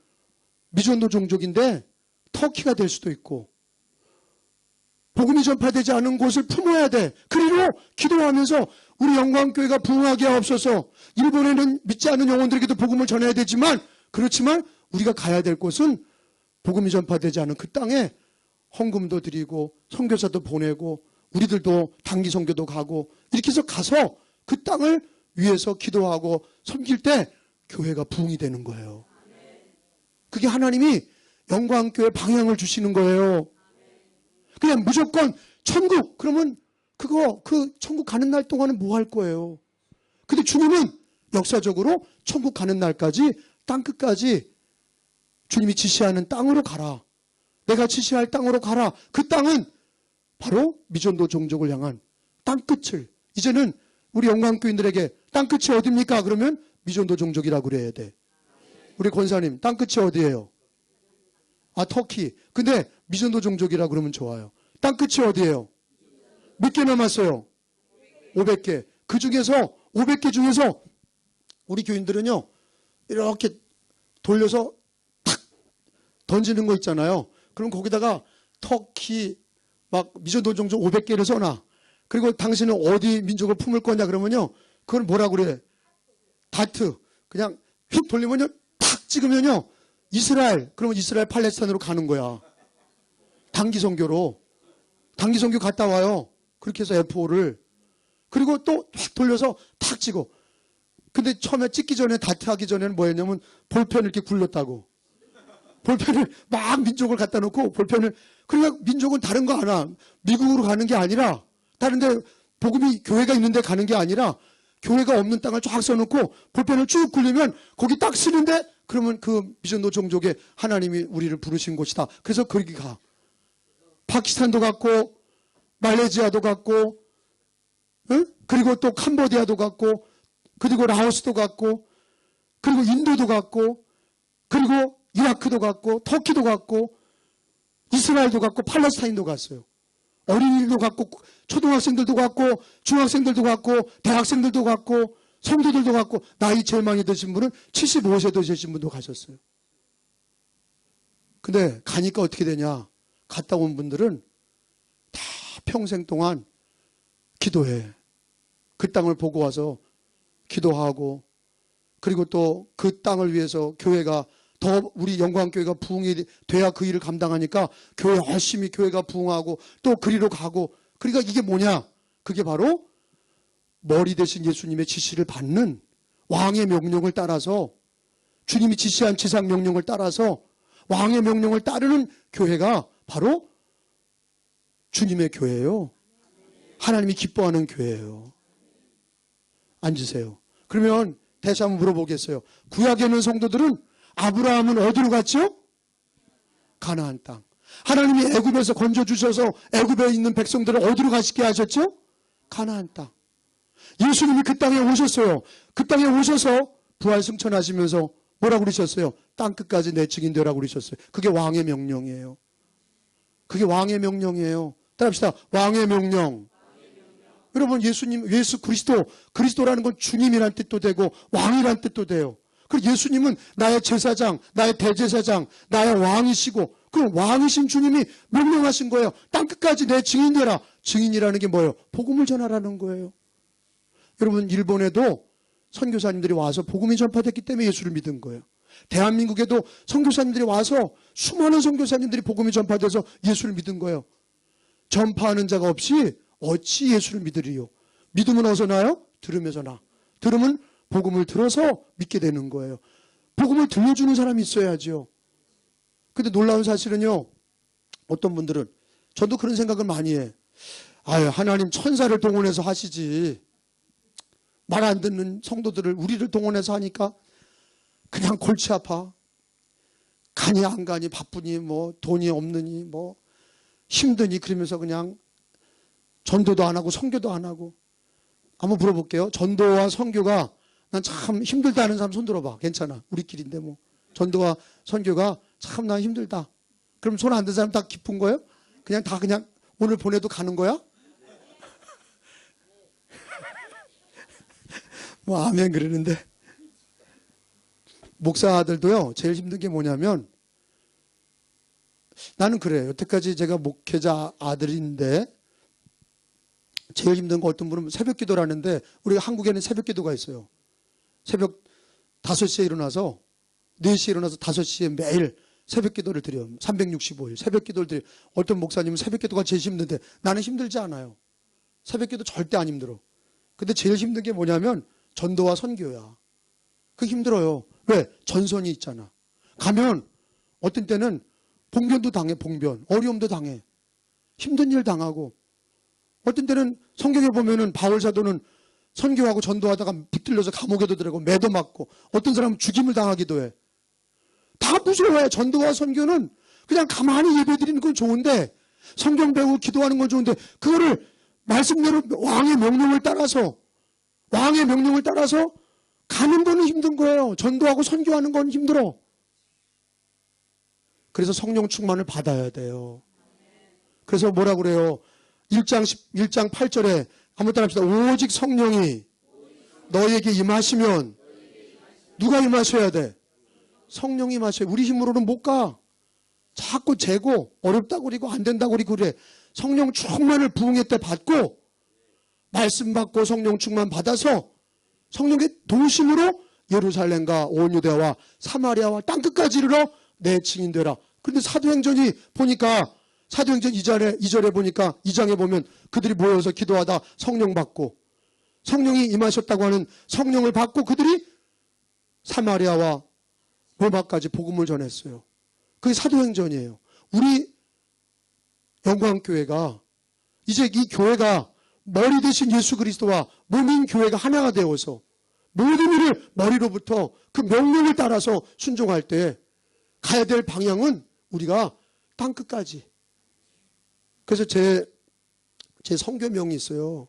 미전도 종족인데 터키가 될 수도 있고 복음이 전파되지 않은 곳을 품어야 돼. 그리고 기도하면서 우리 영광교회가 부흥하게 하옵소서. 일본에는 믿지 않는 영혼들에게도 복음을 전해야 되지만 그렇지만 우리가 가야 될 곳은 복음이 전파되지 않은 그 땅에 헌금도 드리고 선교사도 보내고 우리들도 단기 선교도 가고 이렇게 해서 가서 그 땅을 위해서 기도하고 섬길 때 교회가 부흥이 되는 거예요. 그게 하나님이 영광교회 방향을 주시는 거예요. 그냥 무조건 천국 그러면 그 천국 가는 날 동안은 뭐 할 거예요? 근데 주님은 역사적으로 천국 가는 날까지 땅끝까지 주님이 지시하는 땅으로 가라. 내가 지시할 땅으로 가라. 그 땅은 바로 미전도 종족을 향한 땅끝을 이제는 우리 영광교인들에게 땅끝이 어디입니까? 그러면 미전도 종족이라고 그래야 돼. 우리 권사님 땅끝이 어디예요? 터키. 근데 미전도 종족이라 그러면 좋아요. 땅끝이 어디예요? 몇 개 남았어요? 500개. 그 중에서 500개 중에서 우리 교인들은요. 이렇게 돌려서 탁 던지는 거 있잖아요. 그럼 거기다가 터키 막 미전도 종족 500개를 써놔. 그리고 당신은 어디 민족을 품을 거냐 그러면요. 그걸 뭐라고 그래? 다트. 그냥 휙 돌리면요. 탁 찍으면요. 이스라엘. 그러면 이스라엘 팔레스타인으로 가는 거야. 단기 선교로. 단기 선교 갔다 와요. 그렇게 해서 F5를. 그리고 또 확 돌려서 탁 찍어. 근데 처음에 찍기 전에 다트 하기 전에는 뭐 했냐면 볼펜을 이렇게 굴렸다고. 볼펜을 막 민족을 갖다 놓고 볼펜을 그러니까 민족은 다른 거 하나. 미국으로 가는 게 아니라 다른데 복음이 교회가 있는데 가는 게 아니라 교회가 없는 땅을 쫙 써놓고 볼펜을 쭉 굴리면 거기 딱 쓰는데 그러면 그 미전도 종족에 하나님이 우리를 부르신 곳이다. 그래서 거기 가. 파키스탄도 갔고 말레이시아도 갔고 그리고 또 캄보디아도 갔고 그리고 라오스도 갔고 그리고 인도도 갔고 그리고 이라크도 갔고 터키도 갔고 이스라엘도 갔고 팔레스타인도 갔어요. 어린이들도 갔고 초등학생들도 갔고 중학생들도 갔고 대학생들도 갔고 성도들도 갔고 나이 제일 많이 드신 분은 75세 되신 분도 가셨어요. 근데 가니까 어떻게 되냐? 갔다 온 분들은 다 평생 동안 기도해. 그 땅을 보고 와서 기도하고 그리고 또 그 땅을 위해서 교회가 더 우리 영광교회가 부흥이 돼야 그 일을 감당하니까 교회 열심히 교회가 부흥하고 또 그리로 가고 그러니까 이게 뭐냐? 그게 바로 머리 대신 예수님의 지시를 받는 왕의 명령을 따라서 주님이 지시한 지상 명령을 따라서 왕의 명령을 따르는 교회가 바로 주님의 교회예요. 하나님이 기뻐하는 교회예요. 앉으세요. 그러면 다시 한번 물어보겠어요. 구약에 있는 성도들은 아브라함은 어디로 갔죠? 가나안 땅. 하나님이 애굽에서 건져주셔서 애굽에 있는 백성들을 어디로 가시게 하셨죠? 가나안 땅. 예수님이 그 땅에 오셨어요. 그 땅에 오셔서 부활승천하시면서 뭐라고 그러셨어요? 땅끝까지 내 증인 되라고 그러셨어요. 그게 왕의 명령이에요. 그게 왕의 명령이에요. 따라합시다. 왕의 명령. 여러분 예수 그리스도라는 건 주님이란 뜻도 되고 왕이란 뜻도 돼요. 그리고 예수님은 나의 제사장, 나의 대제사장, 나의 왕이시고 그 왕이신 주님이 명령하신 거예요. 땅끝까지 내 증인되라. 증인이라는 게 뭐예요? 복음을 전하라는 거예요. 여러분 일본에도 선교사님들이 와서 복음이 전파됐기 때문에 예수를 믿은 거예요. 대한민국에도 선교사님들이 와서 수많은 선교사님들이 복음이 전파돼서 예수를 믿은 거예요. 전파하는 자가 없이 어찌 예수를 믿으리요? 믿음은 어디서 나요? 들으면서 나. 들으면 복음을 들어서 믿게 되는 거예요. 복음을 들려주는 사람이 있어야죠. 근데 놀라운 사실은요. 어떤 분들은 저도 그런 생각을 많이 해. 아유 하나님 천사를 동원해서 하시지. 말 안 듣는 성도들을 우리를 동원해서 하니까 그냥 골치 아파. 가니 안 가니 바쁘니 뭐 돈이 없느니 뭐 힘드니 그러면서 그냥 전도도 안 하고 선교도 안 하고. 한번 물어볼게요. 전도와 선교가 난 참 힘들다 하는 사람 손 들어봐. 괜찮아. 우리끼리인데 뭐. 전도와 선교가 참 난 힘들다. 그럼 손 안 든 사람 다 기쁜 거예요? 그냥 다 그냥 오늘 보내도 가는 거야? 뭐 아멘 그러는데. 목사들도요. 제일 힘든 게 뭐냐면 나는 그래요. 여태까지 제가 목회자 아들인데 제일 힘든 거 어떤 분은 새벽 기도라는데 우리가 한국에는 새벽 기도가 있어요. 새벽 5시에 일어나서 4시에 일어나서 5시에 매일 새벽 기도를 드려요. 365일 새벽 기도를 드려요. 어떤 목사님은 새벽 기도가 제일 힘든데 나는 힘들지 않아요. 새벽 기도 절대 안 힘들어. 근데 제일 힘든 게 뭐냐면 전도와 선교야. 그게 힘들어요. 왜? 전선이 있잖아. 가면 어떤 때는 봉변도 당해. 봉변. 어려움도 당해. 힘든 일 당하고 어떤 때는 성경에 보면은 바울 사도는 선교하고 전도하다가 붙들려서 감옥에도 들어가고 매도 맞고 어떤 사람은 죽임을 당하기도 해. 다 무서워해. 전도와 선교는 그냥 가만히 예배드리는 건 좋은데 성경 배우고 기도하는 건 좋은데 그거를 말씀대로 왕의 명령을 따라서 가는 거는 힘든 거예요. 전도하고 선교하는 건 힘들어. 그래서 성령 충만을 받아야 돼요. 그래서 뭐라 그래요? 1장 8절에 한번 따라합시다. 오직 성령이 너에게 임하시면 누가 임하셔야 돼? 성령이 임하셔야. 우리 힘으로는 못 가. 자꾸 재고 어렵다고 그러고 안 된다고 그러고 그래. 성령 충만을 부흥회 때 받고 말씀 받고 성령 충만 받아서 성령의 도심으로 예루살렘과 온 유대와 사마리아와 땅끝까지 이르러 내 증인 되라. 그런데 사도행전이 보니까 사도행전 2절에 보니까 2장에 보면 그들이 모여서 기도하다 성령 받고 성령이 임하셨다고 하는 성령을 받고 그들이 사마리아와 로마까지 복음을 전했어요. 그게 사도행전이에요. 우리 영광교회가 이제 이 교회가 머리 대신 예수 그리스도와 몸인 교회가 하나가 되어서 모든 일을 머리로부터 그 명령을 따라서 순종할 때 가야 될 방향은 우리가 땅끝까지. 그래서 제 선교명이 있어요.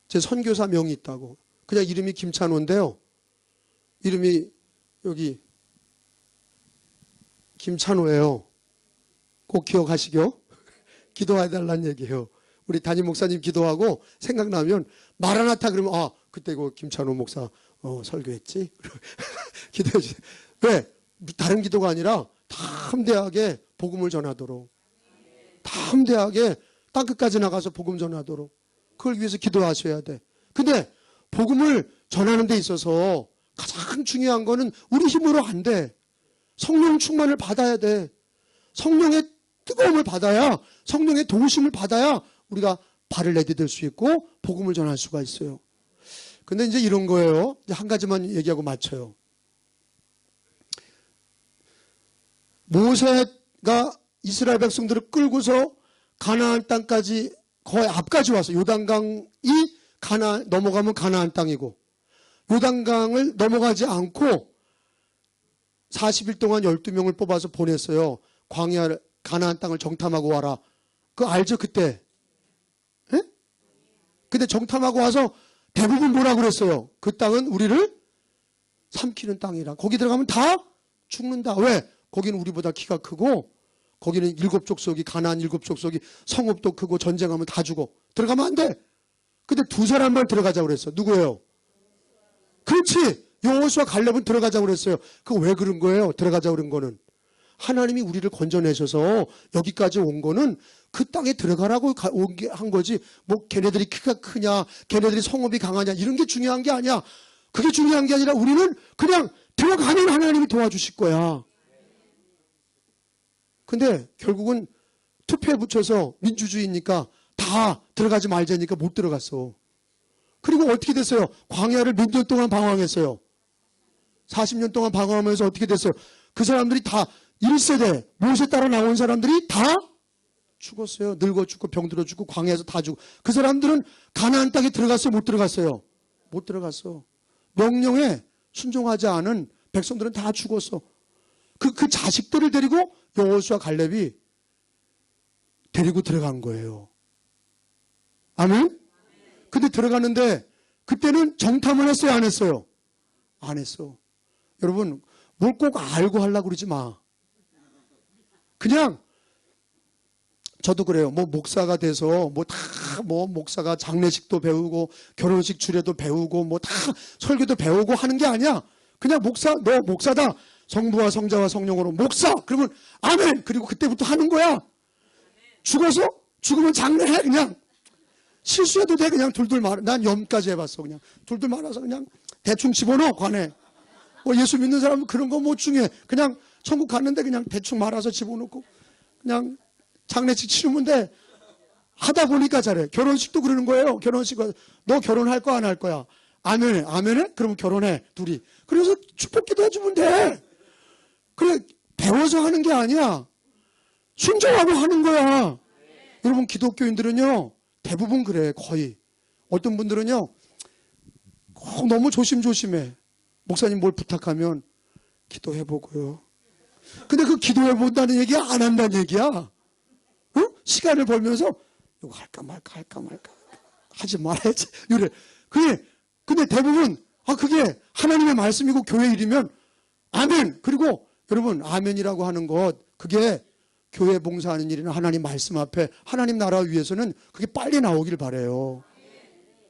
제 선교사 명이 있다고. 그냥 이름이 김찬호인데요. 이름이 여기 김찬호예요. 꼭 기억하시죠? 기도해달라는 얘기예요. 우리 담임 목사님 기도하고 생각나면 마라나타 그러면 그때 그 김찬호 목사 설교했지? 기도해 주세요. 왜? 다른 기도가 아니라 담대하게 복음을 전하도록, 담대하게 땅끝까지 나가서 복음 전하도록, 그걸 위해서 기도하셔야 돼. 근데 복음을 전하는 데 있어서 가장 중요한 거는 우리 힘으로 안 돼. 성령 충만을 받아야 돼. 성령의 뜨거움을 받아야, 성령의 도우심을 받아야 우리가 발을 내디딜 수 있고 복음을 전할 수가 있어요. 근데 이제 이런 거예요. 이제 한 가지만 얘기하고 마쳐요. 모세가 이스라엘 백성들을 끌고서 가나안 땅까지 거의 앞까지 와서, 요단강이 넘어가면 가나안 땅이고, 요단강을 넘어가지 않고 40일 동안 12명을 뽑아서 보냈어요. 광야 가나안 땅을 정탐하고 와라. 그거 알죠 그때? 예? 근데 정탐하고 와서 대부분 뭐라고 그랬어요? 그 땅은 우리를 삼키는 땅이라. 거기 들어가면 다 죽는다. 왜? 거기는 우리보다 키가 크고, 거기는 7족속이, 가나안 7족속이 성읍도 크고 전쟁하면 다 죽어. 들어가면 안 돼. 근데 두 사람만 들어가자고 그랬어. 누구예요? 그렇지. 여호수아 갈렙은 들어가자고 그랬어요. 그거 왜 그런 거예요? 들어가자고 그런 거는. 하나님이 우리를 건져내셔서 여기까지 온 거는 그 땅에 들어가라고 한 거지. 뭐 걔네들이 키가 크냐, 걔네들이 성읍이 강하냐, 이런 게 중요한 게 아니야. 그게 중요한 게 아니라 우리는 그냥 들어가면 하나님이 도와주실 거야. 근데 결국은 투표에 붙여서 민주주의니까 다 들어가지 말자니까 못 들어갔어. 그리고 어떻게 됐어요? 광야를 몇 년 동안 방황했어요. 40년 동안 방황하면서 어떻게 됐어요? 그 사람들이 다 1세대 모세 따라 나온 사람들이 다 죽었어요. 늙어 죽고 병들어 죽고 광야에서 다 죽고. 그 사람들은 가나안 땅에 들어갔어요? 못 들어갔어요? 못 들어갔어. 명령에 순종하지 않은 백성들은 다 죽었어. 그 자식들을 데리고 여호수아 갈렙이 데리고 들어간 거예요. 아멘? 근데 들어갔는데 그때는 정탐을 했어요? 안 했어요? 안 했어. 여러분, 뭘 꼭 알고 하려고 그러지 마. 그냥 저도 그래요. 뭐 목사가 돼서 목사가 장례식도 배우고 결혼식 주례도 배우고 뭐 다 설교도 배우고 하는 게 아니야. 그냥 너 목사다. 성부와 성자와 성령으로 목사. 그러면 아멘. 그리고 그때부터 하는 거야. 죽으면 장례해. 그냥 실수해도 돼. 그냥 둘둘 말아. 난 염까지 해봤어. 그냥 둘둘 말아서 그냥 대충 집어넣어 관에. 예수 믿는 사람은 그런 거 못 중요해. 그냥 천국 갔는데 그냥 대충 말아서 집어넣고 그냥 장례식 치르면 돼. 하다 보니까 잘해. 결혼식도 그러는 거예요. 결혼식은 너 결혼할 거 안 할 거야? 아멘해. 아멘해? 그러면 결혼해. 둘이. 그래서 축복기도 해주면 돼. 그래, 배워서 하는 게 아니야. 순종하고 하는 거야. 여러분, 기독교인들은요, 대부분 그래, 거의. 어떤 분들은요, 꼭 너무 조심조심해. 목사님 뭘 부탁하면 기도해보고요. 근데 그 기도해본다는 얘기가 안 한다는 얘기야. 시간을 벌면서 이거 할까 말까 하지 말아야지. 이래. 근데 대부분 그게 하나님의 말씀이고 교회 일이면 아멘. 그리고 여러분, 아멘이라고 하는 것, 그게 교회 봉사하는 일이나 하나님 말씀 앞에 하나님 나라 위해서는 그게 빨리 나오길 바라요.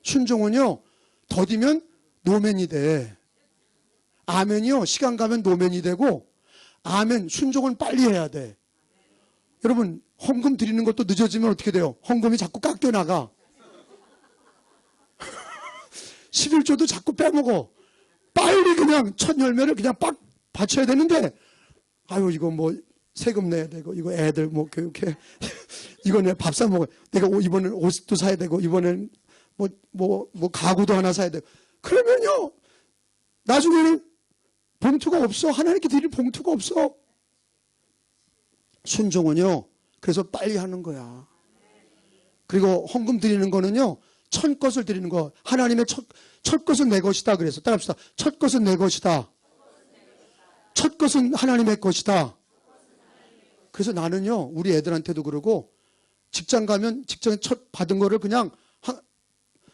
순종은요, 더디면 노맨이 돼. 아멘이요, 시간 가면 노맨이 되고, 아멘, 순종은 빨리 해야 돼. 여러분, 헌금 드리는 것도 늦어지면 어떻게 돼요? 헌금이 자꾸 깎여나가. 11조도 자꾸 빼먹어. 빨리 그냥 첫 열매를 그냥 빡 바쳐야 되는데, 이거 뭐 세금 내야 되고, 이거 애들 뭐 교육해. 이거 내가 밥 사 먹어. 내가 이번엔 옷도 사야 되고, 이번엔 뭐 가구도 하나 사야 되고. 그러면요, 나중에는 봉투가 없어. 하나님께 드릴 봉투가 없어. 순종은요, 그래서 빨리 하는 거야. 그리고 헌금 드리는 거는요, 첫 것을 드리는 거. 하나님의 첫 것은 내 것이다. 그래서 따라합시다. 첫 것은 내 것이다. 첫 것은 하나님의 것이다. 그래서 나는요, 우리 애들한테도 그러고, 직장 가면 직장에 첫 받은 거를 그냥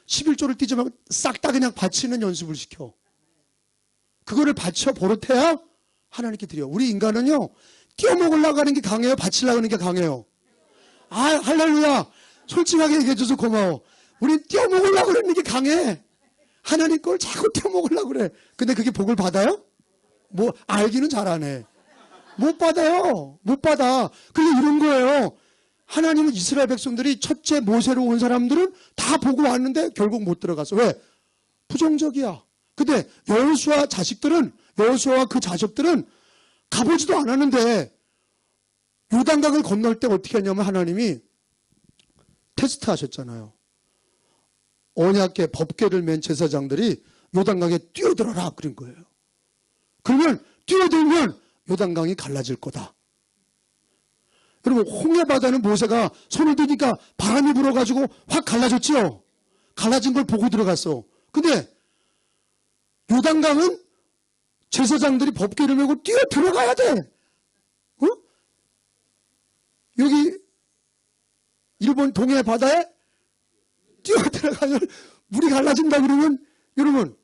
11조를 띄지 말고 싹 다 그냥 바치는 연습을 시켜. 그거를 바쳐 버릇해야 하나님께 드려. 우리 인간은요, 띄어먹으려고 하는 게 강해요? 바치려고 하는 게 강해요? 아, 할렐루야. 솔직하게 얘기해줘서 고마워. 우린 띄어먹으려고 하는 게 강해. 하나님 걸 자꾸 띄어먹으려고 그래. 근데 그게 복을 받아요? 뭐, 알기는 잘하네. 못 받아요. 못 받아. 그게 이런 거예요. 하나님은 이스라엘 백성들이 첫째 모세로 온 사람들은 다 보고 왔는데 결국 못 들어갔어. 왜? 부정적이야. 근데 여호수아 자식들은, 여호수아와 그 자식들은 가보지도 않았는데 요단강을 건널 때 어떻게 하냐면 하나님이 테스트 하셨잖아요. 언약궤 법궤를 맨 제사장들이 요단강에 뛰어들어라 그런 거예요. 그러면 뛰어들면 요단강이 갈라질 거다. 여러분, 홍해바다는 모세가 손을 드니까 바람이 불어가지고 확 갈라졌죠? 갈라진 걸 보고 들어갔어. 근데 요단강은 제사장들이 법궤를 메고 뛰어 들어가야 돼. 어? 여기 일본 동해 바다에 뛰어 들어가면 물이 갈라진다 그러면 여러분,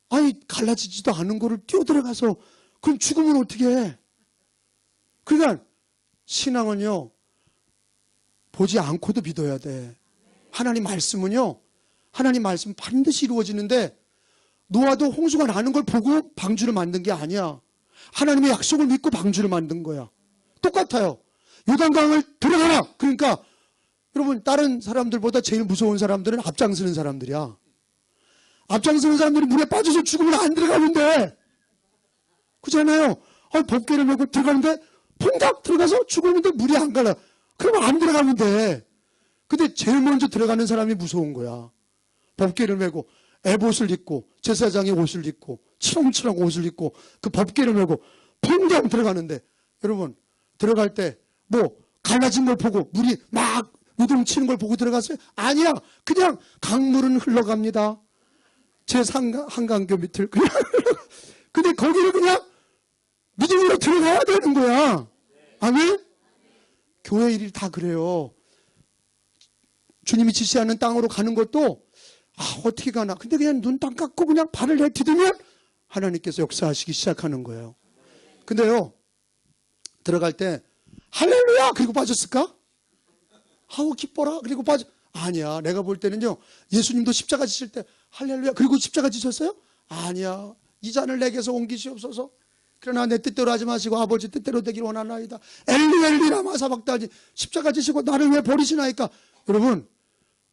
아니 갈라지지도 않은 거를 뛰어 들어가서 그럼 죽으면 어떻게 해? 그러니까 신앙은요, 보지 않고도 믿어야 돼. 하나님 말씀은요, 하나님 말씀 반드시 이루어지는데 노아도 홍수가 나는 걸 보고 방주를 만든 게 아니야. 하나님의 약속을 믿고 방주를 만든 거야. 똑같아요. 요단강을 들어가라. 그러니까 여러분, 다른 사람들보다 제일 무서운 사람들은 앞장서는 사람들이야. 앞장서는 사람들이 물에 빠져서 죽으면 안 들어가면 돼. 그렇잖아요. 법궤를 메고 들어가는데 퐁닥 들어가서 죽었는데 물이 안 갈라. 그러면 안 들어가면 돼. 근데 제일 먼저 들어가는 사람이 무서운 거야. 법궤를 메고 에봇을 입고 제사장의 옷을 입고 치렁치렁 옷을 입고 그 법궤를 메고 퐁당 들어가는데 여러분, 들어갈 때 뭐 갈라진 걸 보고 물이 막 요동치는 걸 보고 들어갔어요? 아니야. 그냥 강물은 흘러갑니다. 한강교 밑을 그냥 근데 거기를 그냥 믿음으로 들어가야 되는 거야. 아멘? 교회 일이 다 그래요. 주님이 지시하는 땅으로 가는 것도 어떻게 가나. 근데 그냥 눈 딱 감고 그냥 발을 내디디면 하나님께서 역사하시기 시작하는 거예요. 근데요, 들어갈 때 할렐루야! 그리고 빠졌을까? 아우 기뻐라! 그리고 빠져. 아니야. 내가 볼 때는요, 예수님도 십자가 지실 때 할렐루야! 그리고 십자가 지셨어요? 아니야. 이 잔을 내게서 옮기시옵소서. 그러나 내 뜻대로 하지 마시고 아버지 뜻대로 되기를 원하나이다. 엘리 엘리 라마 사박다니. 십자가 지시고 나를 왜 버리시나이까. 여러분,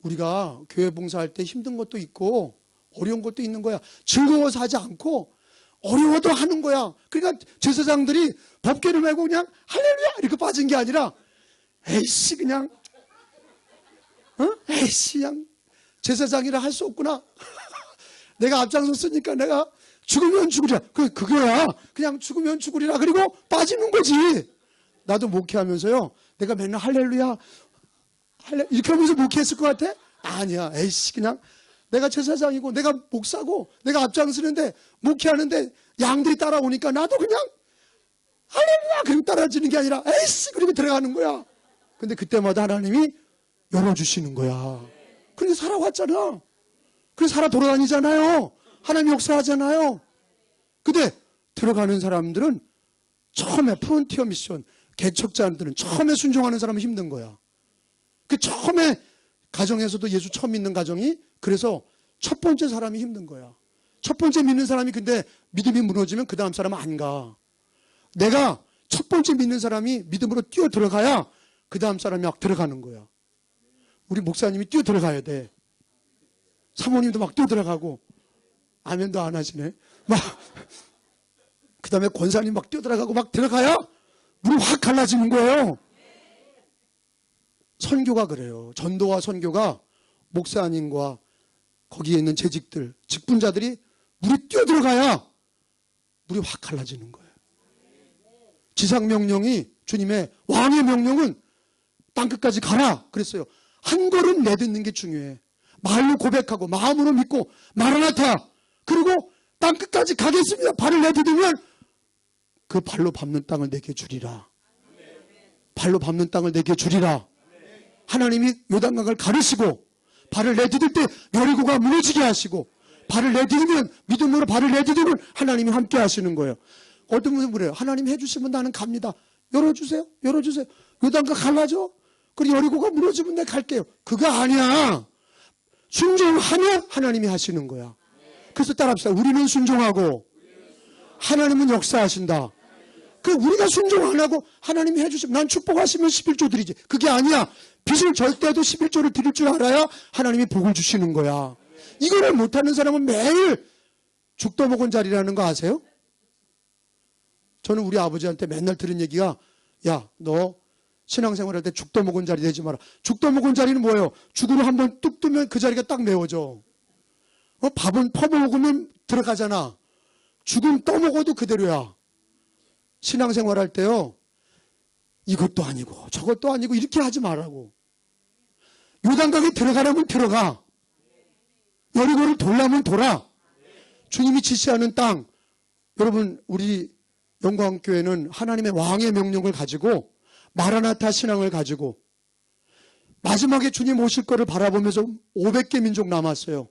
우리가 교회 봉사할 때 힘든 것도 있고 어려운 것도 있는 거야. 즐거워서 하지 않고 어려워도 하는 거야. 그러니까 제사장들이 법궤를 메고 그냥 할렐루야 이렇게 빠진 게 아니라 에이씨 그냥 에이씨 그냥 제사장이라 할 수 없구나. 내가 앞장섰으니까 내가 죽으면 죽으리라. 그거야. 그냥 죽으면 죽으리라. 그리고 빠지는 거지. 나도 목회하면서요, 내가 맨날 할렐루야 이렇게 하면서 목회했을 것 같아? 아니야. 에이씨 그냥 내가 제사장이고 내가 목사고 내가 앞장서는데 목회하는데 양들이 따라오니까 나도 그냥 할렐루야 그리고 따라지는 게 아니라 에이씨 그리고 들어가는 거야. 근데 그때마다 하나님이 열어주시는 거야. 그렇게 살아왔잖아. 그래서 살아 돌아다니잖아요. 하나님 역사하잖아요. 근데 들어가는 사람들은 처음에 프론티어 미션 개척자들은 처음에 순종하는 사람은 힘든 거야. 그 처음에 가정에서도 예수 처음 믿는 가정이 그래서 첫 번째 사람이 힘든 거야. 첫 번째 믿는 사람이 근데 믿음이 무너지면 그 다음 사람은 안 가. 내가 첫 번째 믿는 사람이 믿음으로 뛰어 들어가야 그 다음 사람이 막 들어가는 거야. 우리 목사님이 뛰어 들어가야 돼. 사모님도 막 뛰어 들어가고 아멘도 안 하시네. 막 그 다음에 권사님 막 뛰어 들어가고 막 들어가야 물이 확 갈라지는 거예요. 선교가 그래요. 전도와 선교가 목사님과 거기에 있는 재직들, 직분자들이 물이 뛰어들어가야 물이 확 갈라지는 거예요. 지상명령이 주님의 왕의 명령은 땅끝까지 가라 그랬어요. 한 걸음 내딛는 게 중요해. 말로 고백하고 마음으로 믿고 마라나타, 그리고 땅 끝까지 가겠습니다. 발을 내딛으면 그 발로 밟는 땅을 내게 주리라. 발로 밟는 땅을 내게 주리라. 하나님이 요단강을 가르시고 발을 내디딜 때 여리고가 무너지게 하시고, 발을 내디디면, 믿음으로 발을 내디디면 하나님이 함께 하시는 거예요. 어떤 분은 그래요. 하나님 해주시면 나는 갑니다. 열어주세요. 열어주세요. 요단강 갈라져. 그리고 여리고가 무너지면 내가 갈게요. 그거 아니야. 순종하면 하나님이 하시는 거야. 그래서 따라합시다. 우리는 순종하고 하나님은 역사하신다. 그 우리가 순종 안 하고 하나님이 해주시면, 난 축복하시면 11조 드리지. 그게 아니야. 빚을 절 때도 11조를 드릴 줄 알아야 하나님이 복을 주시는 거야. 이거를 못하는 사람은 매일 죽도 먹은 자리라는 거 아세요? 저는 우리 아버지한테 맨날 들은 얘기가, 야, 너 신앙생활 할 때 죽도 먹은 자리 되지 마라. 죽도 먹은 자리는 뭐예요? 죽으로 한번 뚝 뜨면 그 자리가 딱 메워져. 밥은 퍼먹으면 들어가잖아. 죽은 떠먹어도 그대로야. 신앙생활 할 때요, 이것도 아니고 저것도 아니고 이렇게 하지 말라고. 요단강에 들어가려면 들어가. 여리고를 돌라면 돌아. 주님이 지시하는 땅. 여러분, 우리 영광교회는 하나님의 왕의 명령을 가지고 마라나타 신앙을 가지고 마지막에 주님 오실 거를 바라보면서 500개 민족 남았어요.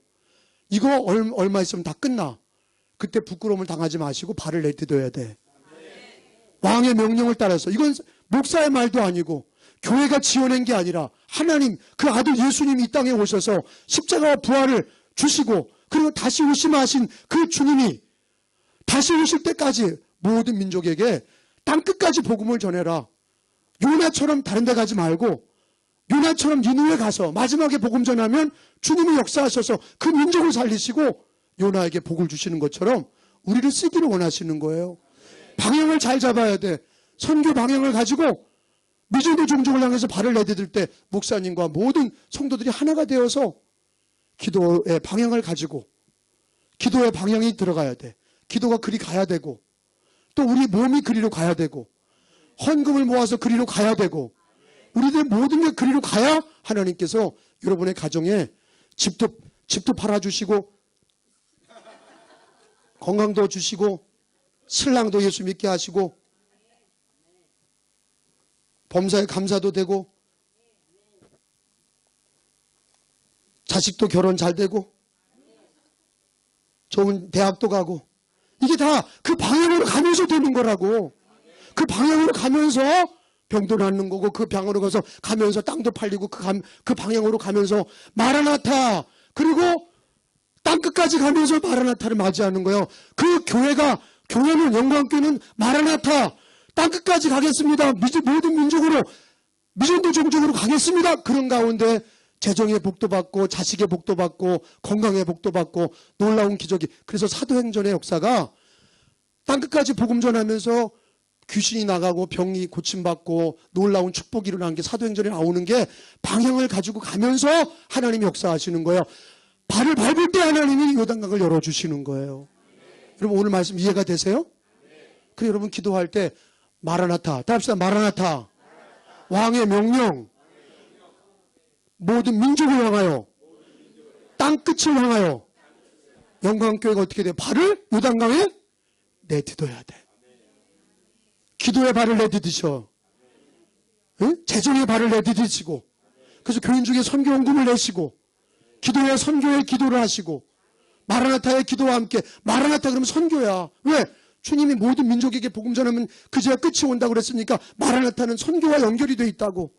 이거 얼마 있으면 다 끝나. 그때 부끄러움을 당하지 마시고 발을 내딛어야 돼. 왕의 명령을 따라서. 이건 목사의 말도 아니고 교회가 지어낸 게 아니라 하나님, 그 아들 예수님이 이 땅에 오셔서 십자가와 부활을 주시고, 그리고 다시 오시마 하신 그 주님이 다시 오실 때까지 모든 민족에게 땅끝까지 복음을 전해라. 요나처럼 다른 데 가지 말고 요나처럼 니느웨 가서 마지막에 복음 전하면 주님이 역사하셔서 그 민족을 살리시고 요나에게 복을 주시는 것처럼 우리를 쓰기를 원하시는 거예요. 방향을 잘 잡아야 돼. 선교 방향을 가지고 미전도 종족을 향해서 발을 내디딜 때 목사님과 모든 성도들이 하나가 되어서 기도의 방향을 가지고, 기도의 방향이 들어가야 돼. 기도가 그리 가야 되고, 또 우리 몸이 그리로 가야 되고, 헌금을 모아서 그리로 가야 되고, 우리들 모든 게 그리로 가야 하나님께서 여러분의 가정에 집도 팔아주시고 건강도 주시고 신랑도 예수 믿게 하시고 범사에 감사도 되고 자식도 결혼 잘 되고 좋은 대학도 가고, 이게 다 그 방향으로 가면서 되는 거라고. 그 방향으로 가면서 병도 낫는 거고, 그 방향으로 가면서 땅도 팔리고, 그 방향으로 가면서 마라나타, 그리고 땅끝까지 가면서 마라나타를 맞이하는 거예요. 그 교회는, 영광교회는 마라나타, 땅끝까지 가겠습니다. 모든 민족으로, 미전도 종족으로 가겠습니다. 그런 가운데 재정의 복도 받고, 자식의 복도 받고, 건강의 복도 받고, 놀라운 기적이. 그래서 사도행전의 역사가 땅끝까지 복음 전하면서 귀신이 나가고 병이 고침받고 놀라운 축복이 일어나는 게 사도행전에 나오는 게 방향을 가지고 가면서 하나님이 역사하시는 거예요. 발을 밟을 때 하나님이 요단강을 열어주시는 거예요. 여러분, 오늘 말씀 이해가 되세요? 그래, 여러분 기도할 때 마라나타, 다 합시다. 마라나타. 왕의 명령. 모든 민족을 향하여, 땅끝을 향하여. 영광교회가 어떻게 돼요? 발을 요단강에 내딛어야 돼. 기도의 발을 내디디셔. 응? 재정의 발을 내디디시고, 그래서 교인 중에 선교 헌금을 내시고, 기도의 선교의 기도를 하시고, 마라나타의 기도와 함께. 마라나타 그러면 선교야. 왜? 주님이 모든 민족에게 복음 전하면 그제야 끝이 온다고 그랬으니까 마라나타는 선교와 연결이 돼 있다고.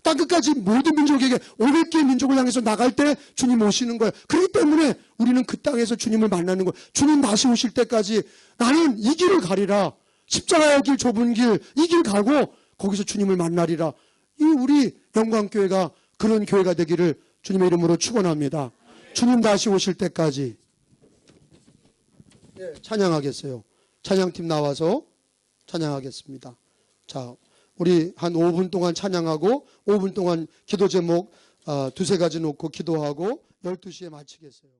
땅끝까지 모든 민족에게 500개의 민족을 향해서 나갈 때 주님 오시는 거예요. 그렇기 때문에 우리는 그 땅에서 주님을 만나는 거예요. 주님 다시 오실 때까지 나는 이 길을 가리라. 십자가의 길, 좁은 길, 이 길 가고 거기서 주님을 만나리라. 이 우리 영광교회가 그런 교회가 되기를 주님의 이름으로 축원합니다. 주님 다시 오실 때까지. 찬양하겠어요. 찬양팀 나와서 찬양하겠습니다. 자, 우리 한 5분 동안 찬양하고 5분 동안 기도 제목 두세 가지 놓고 기도하고 12시에 마치겠어요.